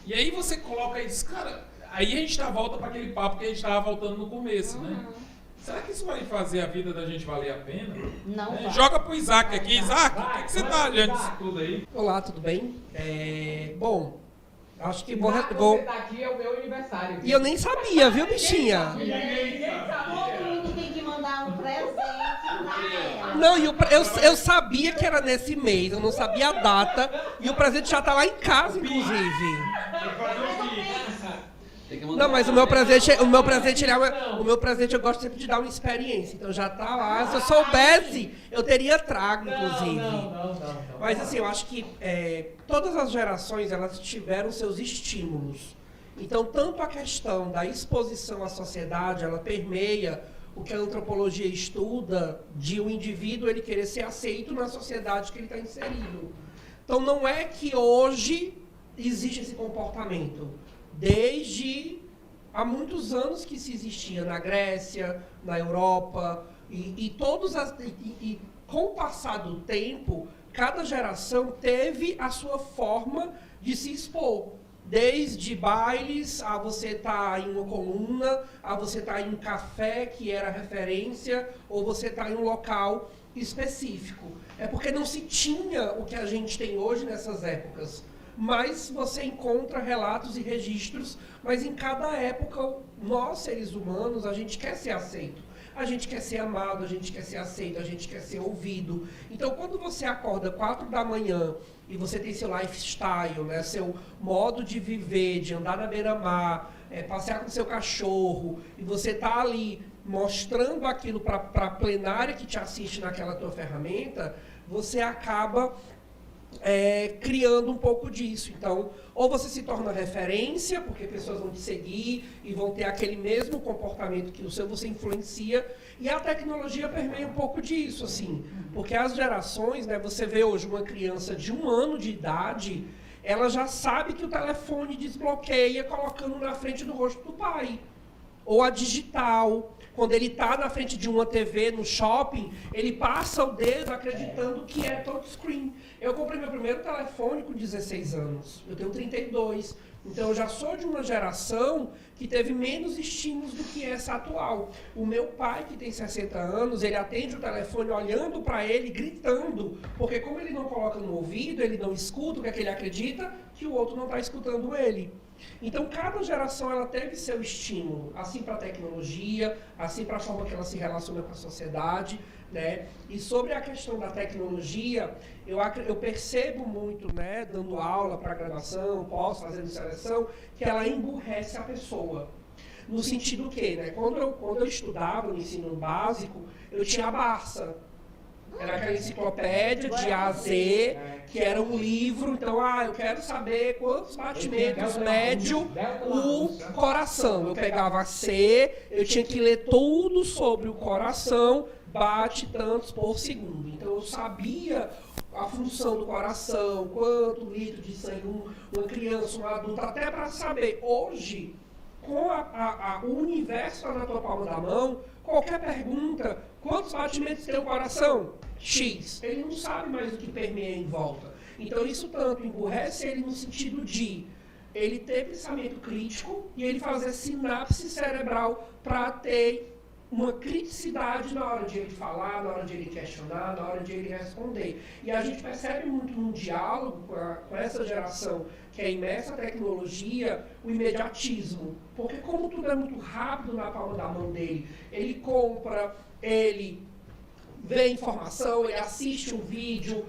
E aí você coloca isso, cara... Aí a gente volta para aquele papo que a gente estava voltando no começo, né? Será que isso vai fazer a vida da gente valer a pena? Não vai. Joga pro Isaac aqui. Isaac, o que você tá olhando isso tudo aí? Olá, tudo bem? Bom, acho que vou... Você tá aqui, é o meu aniversário. E eu nem sabia, viu, bichinha? Todo mundo tem que mandar um presente. Não, eu sabia que era nesse mês, eu não sabia a data, e o presente já tá lá em casa, inclusive. Não, mas o meu presente eu gosto sempre de dar uma experiência, então já tá lá. Se eu soubesse, eu teria trago, inclusive. Não. Mas assim, eu acho que todas as gerações, elas tiveram seus estímulos. Então, tanto a questão da exposição à sociedade, ela permeia o que a antropologia estuda de um indivíduo ele querer ser aceito na sociedade que ele está inserido. Então, não é que hoje existe esse comportamento. Desde há muitos anos que se existia na Grécia, na Europa, e com o passar do tempo, cada geração teve a sua forma de se expor. Desde bailes, a você estar em uma coluna, a você estar em um café que era referência, ou você estar em um local específico. É porque não se tinha o que a gente tem hoje nessas épocas. Mas você encontra relatos e registros, mas em cada época, nós, seres humanos, a gente quer ser aceito. A gente quer ser amado, a gente quer ser aceito, a gente quer ser ouvido. Então, quando você acorda 4 da manhã e você tem seu lifestyle, né, seu modo de viver, de andar na beira-mar, passear com seu cachorro, e você está ali mostrando aquilo para a plenária que te assiste naquela tua ferramenta, você acaba criando um pouco disso. Então, ou você se torna referência, porque pessoas vão te seguir e vão ter aquele mesmo comportamento que o seu, você influencia, e a tecnologia permeia um pouco disso, assim, porque as gerações, né, você vê hoje uma criança de 1 ano de idade, ela já sabe que o telefone desbloqueia colocando na frente do rosto do pai, ou a digital. Quando ele está na frente de uma TV no shopping, ele passa o dedo acreditando que é touchscreen. Eu comprei meu primeiro telefone com 16 anos. Eu tenho 32. Então, eu já sou de uma geração que teve menos estímulos do que essa atual. O meu pai, que tem 60 anos, ele atende o telefone olhando para ele, gritando. Porque como ele não coloca no ouvido, ele não escuta o que é que ele acredita, que o outro não está escutando ele. Então, cada geração ela teve seu estímulo, assim para a tecnologia, assim para a forma que ela se relaciona com a sociedade, né? E sobre a questão da tecnologia, eu percebo muito, né, dando aula para graduação, fazendo seleção, que ela emburrece a pessoa. No sentido que, né, quando eu estudava no ensino básico, eu tinha a Barça. Era aquela enciclopédia de A a Z, que era um livro. Então, eu quero saber quantos batimentos mede o coração. Eu pegava a C, eu tinha que ler tudo sobre o coração, bate tantos por segundo. Então, eu sabia a função do coração, quanto litro de sangue uma criança, um adulto, até para saber. Hoje, com o universo na tua palma da mão, qualquer pergunta, quantos batimentos tem o coração? X. Ele não sabe mais o que permeia em volta. Então, isso tanto emburrece ele no sentido de ele ter pensamento crítico e ele fazer sinapse cerebral para ter uma criticidade na hora de ele falar, na hora de ele questionar, na hora de ele responder. E a gente percebe muito no diálogo com essa geração que é imersa na tecnologia, o imediatismo. Porque como tudo é muito rápido na palma da mão dele, ele compra, ele vê informação, ele assiste um vídeo,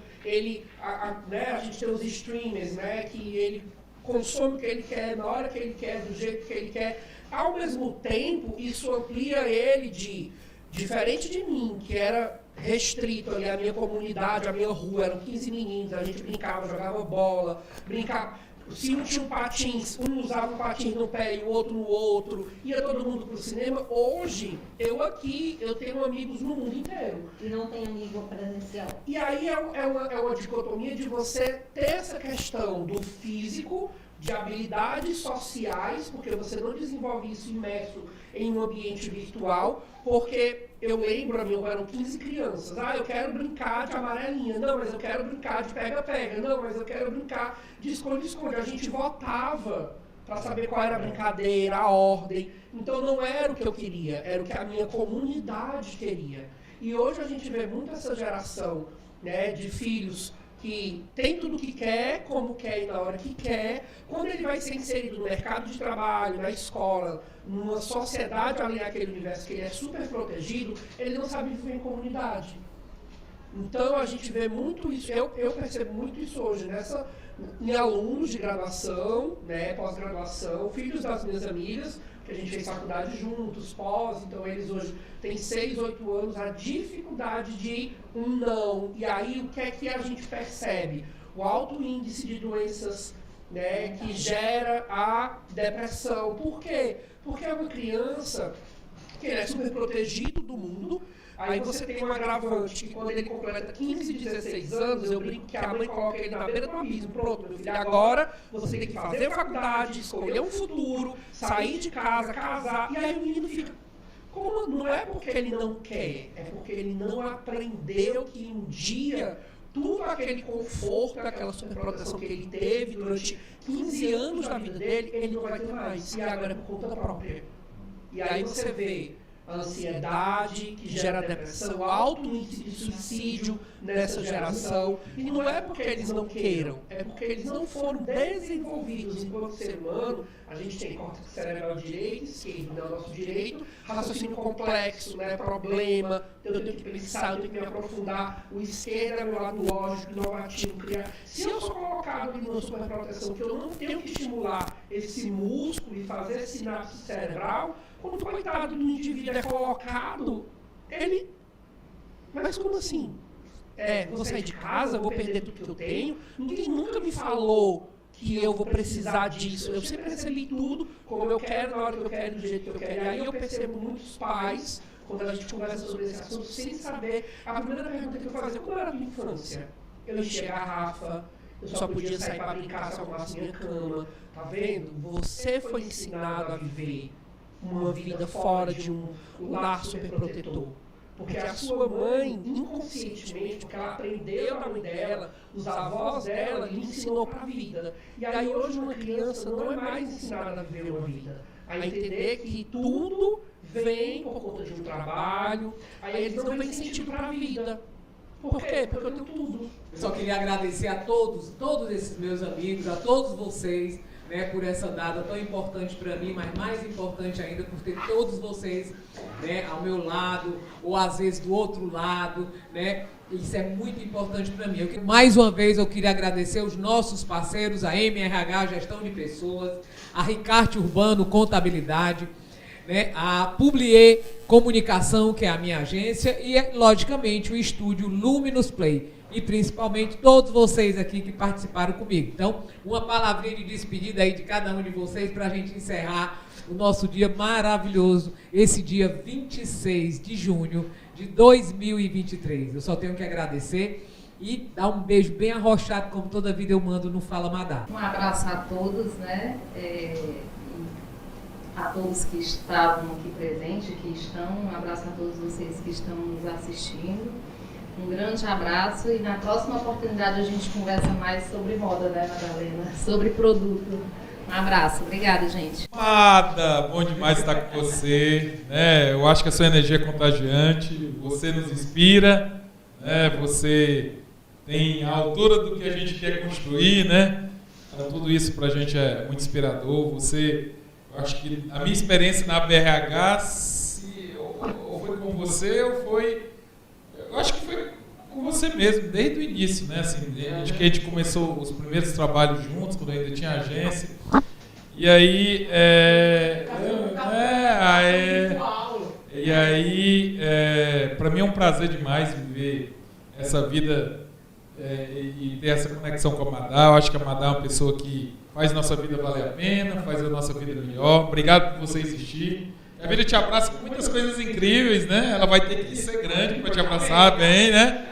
né, a gente tem os streamers, né, que ele consome o que ele quer, na hora que ele quer, do jeito que ele quer. Ao mesmo tempo, isso amplia ele diferente de mim, que era restrito ali, a minha comunidade, a minha rua, eram 15 meninos, a gente brincava, jogava bola, brincava. Se um tinha um patins, um usava um patins no pé e o outro no outro, ia todo mundo pro cinema. Hoje, eu tenho amigos no mundo inteiro. E não tem amigo presencial. E aí é uma dicotomia de você ter essa questão do físico, de habilidades sociais, porque você não desenvolve isso imerso em um ambiente virtual, porque eu lembro, eram 15 crianças, eu quero brincar de amarelinha, não, mas eu quero brincar de pega-pega, não, mas eu quero brincar de esconde-esconde. A gente votava para saber qual era a brincadeira, a ordem. Então não era o que eu queria, era o que a minha comunidade queria. E hoje a gente vê muito essa geração, né, de filhos que tem tudo que quer, como quer e na hora que quer, quando ele vai ser inserido no mercado de trabalho, na escola, numa sociedade ali naquele universo que ele é super protegido, ele não sabe viver em comunidade. Então a gente vê muito isso, eu percebo muito isso hoje, em alunos de graduação, né, pós-graduação, filhos das minhas amigas, que a gente fez faculdade juntos, pós, então eles hoje têm 6, 8 anos, a dificuldade de um não. E aí o que é que a gente percebe? O alto índice de doenças, né, que gera a depressão. Por quê? Porque é uma criança que ele é super protegido do mundo. Aí você tem um agravante que quando ele completa 15, 16 anos, eu brinco que a mãe coloca ele na beira do abismo. Pronto, meu filho, agora você tem que fazer faculdade, escolher um futuro, sair de casa, casar. E aí o menino fica... Como não é porque ele não quer, é porque ele não aprendeu que um dia tudo aquele conforto, aquela superproteção que ele teve durante 15 anos da vida dele, ele não vai ter mais. E agora é por conta própria. E aí você vê a ansiedade que gera depressão, o alto índice de suicídio nessa geração. E não é porque eles não queiram, é porque eles não foram desenvolvidos enquanto ser humano. A gente tem córtex cerebral direito e esquerdo, né? O nosso direito, raciocínio complexo, né? Problema, eu tenho que pensar, eu tenho que me aprofundar. O esquerdo é meu lado lógico, inovativo, criar. Se eu sou colocado ali numa superproteção, que eu não tenho que estimular esse músculo e fazer esse sinapse cerebral, quando o coitado do indivíduo é colocado, ele... Mas como assim? Vou sair de casa, vou perder tudo que eu tenho? Ninguém nunca me falou que eu vou precisar disso. Eu sempre recebi tudo como eu quero, na hora que eu quero, do jeito que eu quero. E aí eu percebo muitos pais, quando a gente conversa sobre esse assunto, sem saber. A primeira pergunta que eu fazia, como era a minha infância? Eu enchia garrafa, eu só podia sair para brincar se eu arrumasse minha cama. Tá vendo? Você foi ensinado a viver uma vida fora de um lar superprotetor. Porque a sua mãe, inconscientemente, porque ela aprendeu da mãe dela, os avós dela, lhe ensinou para a vida. E aí hoje uma criança não é mais ensinada a viver uma vida, a entender que tudo vem por conta de um trabalho, aí eles não têm sentido para a vida. Por quê? Porque eu tenho tudo. Eu só queria agradecer a todos esses meus amigos, a todos vocês, né, por essa data tão importante para mim, mas mais importante ainda por ter todos vocês, né, ao meu lado, ou às vezes do outro lado, né, isso é muito importante para mim. Mais uma vez eu queria agradecer os nossos parceiros, a MRH Gestão de Pessoas, a Ricarte Urbano Contabilidade, né, a Publier Comunicação, que é a minha agência, e, logicamente, o estúdio Luminous Play. E principalmente todos vocês aqui que participaram comigo. Então, uma palavrinha de despedida aí de cada um de vocês para a gente encerrar o nosso dia maravilhoso, esse dia 26 de junho de 2023. Eu só tenho que agradecer e dar um beijo bem arrochado, como toda vida eu mando no Fala Madá. Um abraço a todos, né? A todos que estavam aqui presentes, que estão. Um abraço a todos vocês que estão nos assistindo. Um grande abraço e na próxima oportunidade a gente conversa mais sobre moda, né, Madalena? Sobre produto. Um abraço. Obrigada, gente. Amada, bom demais estar com você. Né? Eu acho que a sua energia é contagiante, você nos inspira, né? Você tem a altura do que a gente quer construir, né? Então, tudo isso para a gente é muito inspirador. Eu acho que a minha experiência na BRH, ou foi com você, ou foi... Eu acho que foi com você mesmo, desde o início, né? Assim, desde que a gente começou os primeiros trabalhos juntos, quando ainda tinha agência. E aí, para mim é um prazer demais viver essa vida e ter essa conexão com a Madá. Eu acho que a Madá é uma pessoa que faz nossa vida valer a pena, faz a nossa vida melhor. Obrigado por você existir. A vida te abraça com muitas coisas incríveis, né? Ela vai ter que ser grande para te abraçar bem, né?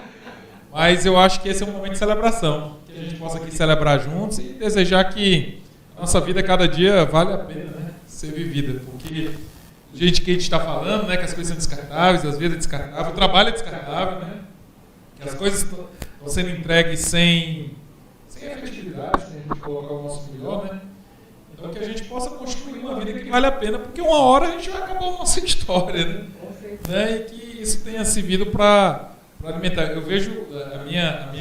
Mas eu acho que esse é um momento de celebração, que a gente possa aqui celebrar juntos e desejar que a nossa vida cada dia vale a pena, né, ser vivida. Porque a gente está falando, né, que as coisas são descartáveis, as vidas é descartável, o trabalho é descartável, né? Que as coisas estão sendo entregues sem efetividade, né? A gente colocar o nosso melhor, né? Então que a gente possa construir uma vida que vale a pena, porque uma hora a gente vai acabar a nossa história, né? E que isso tenha servido para alimentar. Eu vejo a minha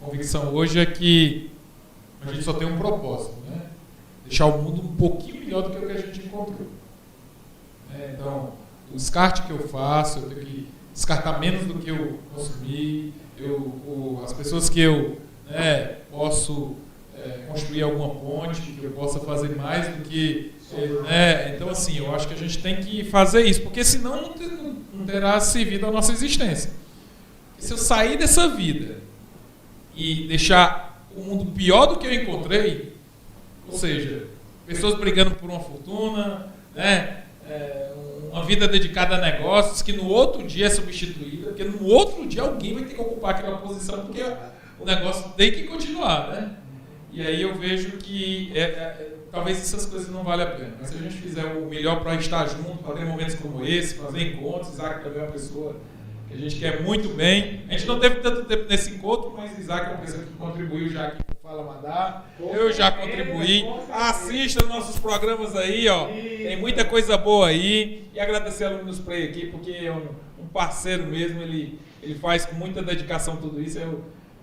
convicção hoje é que a gente só tem um propósito, né? Deixar o mundo um pouquinho melhor do que o que a gente encontrou. Então, o descarte que eu faço, eu tenho que descartar menos do que eu consumi, as pessoas que eu posso construir alguma ponte, que eu possa fazer mais do que... Então, assim, eu acho que a gente tem que fazer isso, porque senão não terá servido a nossa existência. Se eu sair dessa vida e deixar o mundo pior do que eu encontrei, ou seja, pessoas brigando por uma fortuna, uma vida dedicada a negócios que no outro dia é substituída, porque no outro dia alguém vai ter que ocupar aquela posição, porque o negócio tem que continuar, né? E aí eu vejo que talvez essas coisas não valem a pena. Mas se a gente fizer o melhor para estar junto, para ter momentos como esse, fazer encontros, Isaac também é uma pessoa que a gente quer muito bem. A gente não teve tanto tempo nesse encontro, mas Isaac é uma pessoa que contribuiu já aqui com o Fala Madá. Eu já contribuí. Assista nossos programas aí, ó. Tem muita coisa boa aí. E agradecer ao Luminous Play aqui, porque é um parceiro mesmo. Ele faz com muita dedicação tudo isso.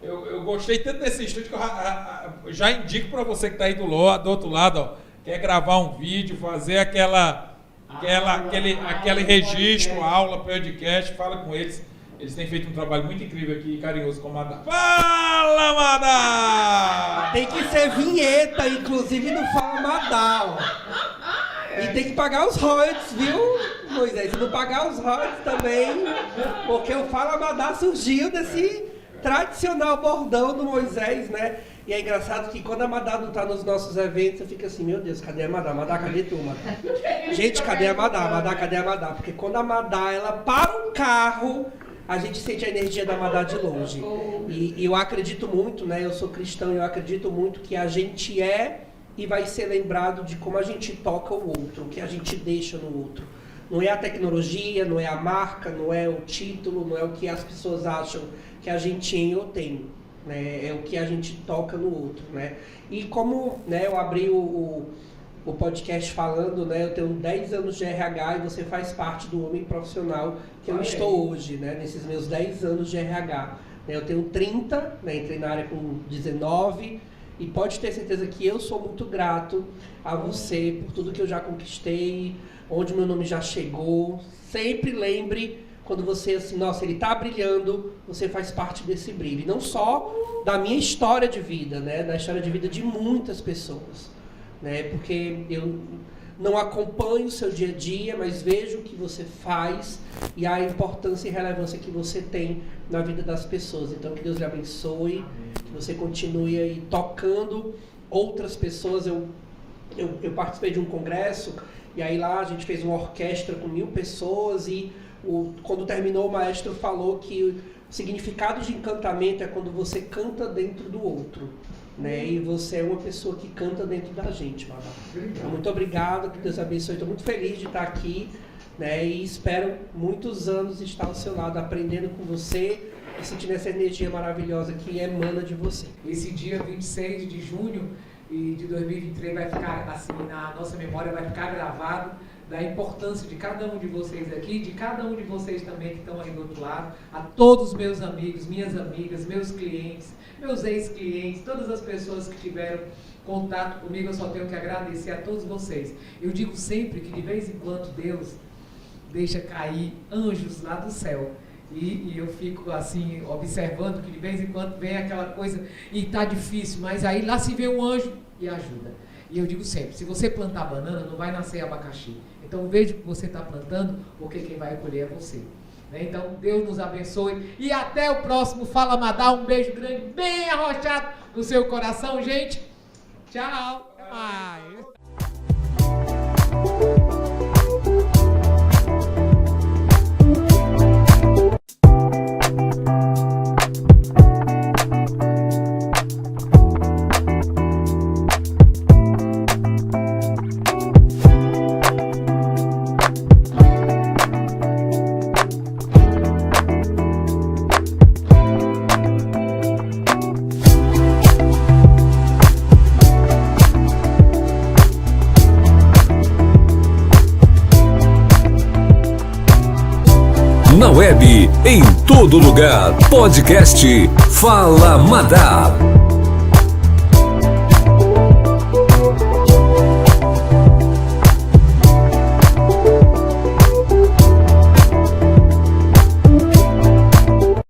Eu gostei tanto desse estúdio que eu já indico para você que está aí do outro lado, ó, quer gravar um vídeo, fazer aquele registro, aula, podcast, fala com eles. Eles têm feito um trabalho muito incrível aqui, carinhoso com o Madá. Fala, Madá! Tem que ser vinheta, inclusive no Fala Madá, ó. E tem que pagar os royalties, viu, Moisés? Se não pagar os royalties também, porque o Fala Madá surgiu desse tradicional bordão do Moisés, né? E é engraçado que quando a Madá não tá nos nossos eventos, você fica assim, meu Deus, cadê a Madá? Madá, cadê tu, Madá? Gente, cadê a Madá? Madá, cadê a Madá? Porque quando a Madá, ela para um carro, a gente sente a energia da Madá de longe. E eu acredito muito, né? Eu sou cristão e eu acredito muito que a gente e vai ser lembrado de como a gente toca o outro, o que a gente deixa no outro. Não é a tecnologia, não é a marca, não é o título, não é o que as pessoas acham que a gente tem, né? É o que a gente toca no outro, né? E como, né, eu abri o podcast falando, né, eu tenho 10 anos de RH e você faz parte do homem profissional que eu estou hoje, né, nesses meus 10 anos de RH. Eu tenho 30, né, entrei na área com 19 e pode ter certeza que eu sou muito grato a você por tudo que eu já conquistei, onde meu nome já chegou. Sempre lembre, quando você, assim, nossa, ele está brilhando, você faz parte desse brilho. E não só da minha história de vida, né, da história de vida de muitas pessoas, né, porque eu não acompanho o seu dia a dia, mas vejo o que você faz e a importância e relevância que você tem na vida das pessoas. Então, que Deus lhe abençoe, que você continue aí tocando outras pessoas. Eu participei de um congresso e aí lá a gente fez uma orquestra com 1000 pessoas e quando terminou o maestro falou que o significado de encantamento é quando você canta dentro do outro, né? E você é uma pessoa que canta dentro da gente, Madá. Então, muito obrigado, que Deus abençoe. Estou muito feliz de estar aqui, né? E espero muitos anos estar ao seu lado, aprendendo com você e sentindo essa energia maravilhosa que emana de você. Esse dia 26 de junho de 2023 vai ficar assim na nossa memória, vai ficar gravado, da importância de cada um de vocês aqui, de cada um de vocês também que estão aí do outro lado, a todos os meus amigos, minhas amigas, meus clientes, meus ex-clientes, todas as pessoas que tiveram contato comigo, eu só tenho que agradecer a todos vocês. Eu digo sempre que de vez em quando Deus deixa cair anjos lá do céu. E eu fico assim, observando que de vez em quando vem aquela coisa e está difícil, mas aí lá se vê um anjo e ajuda. E eu digo sempre, se você plantar banana, não vai nascer abacaxi. Então veja o que você está plantando, porque quem vai colher é você. Né? Então Deus nos abençoe e até o próximo Fala Madá. Um beijo grande, bem arrochado no seu coração, gente. Tchau. Até mais. na web, em todo lugar. Podcast Fala Madá.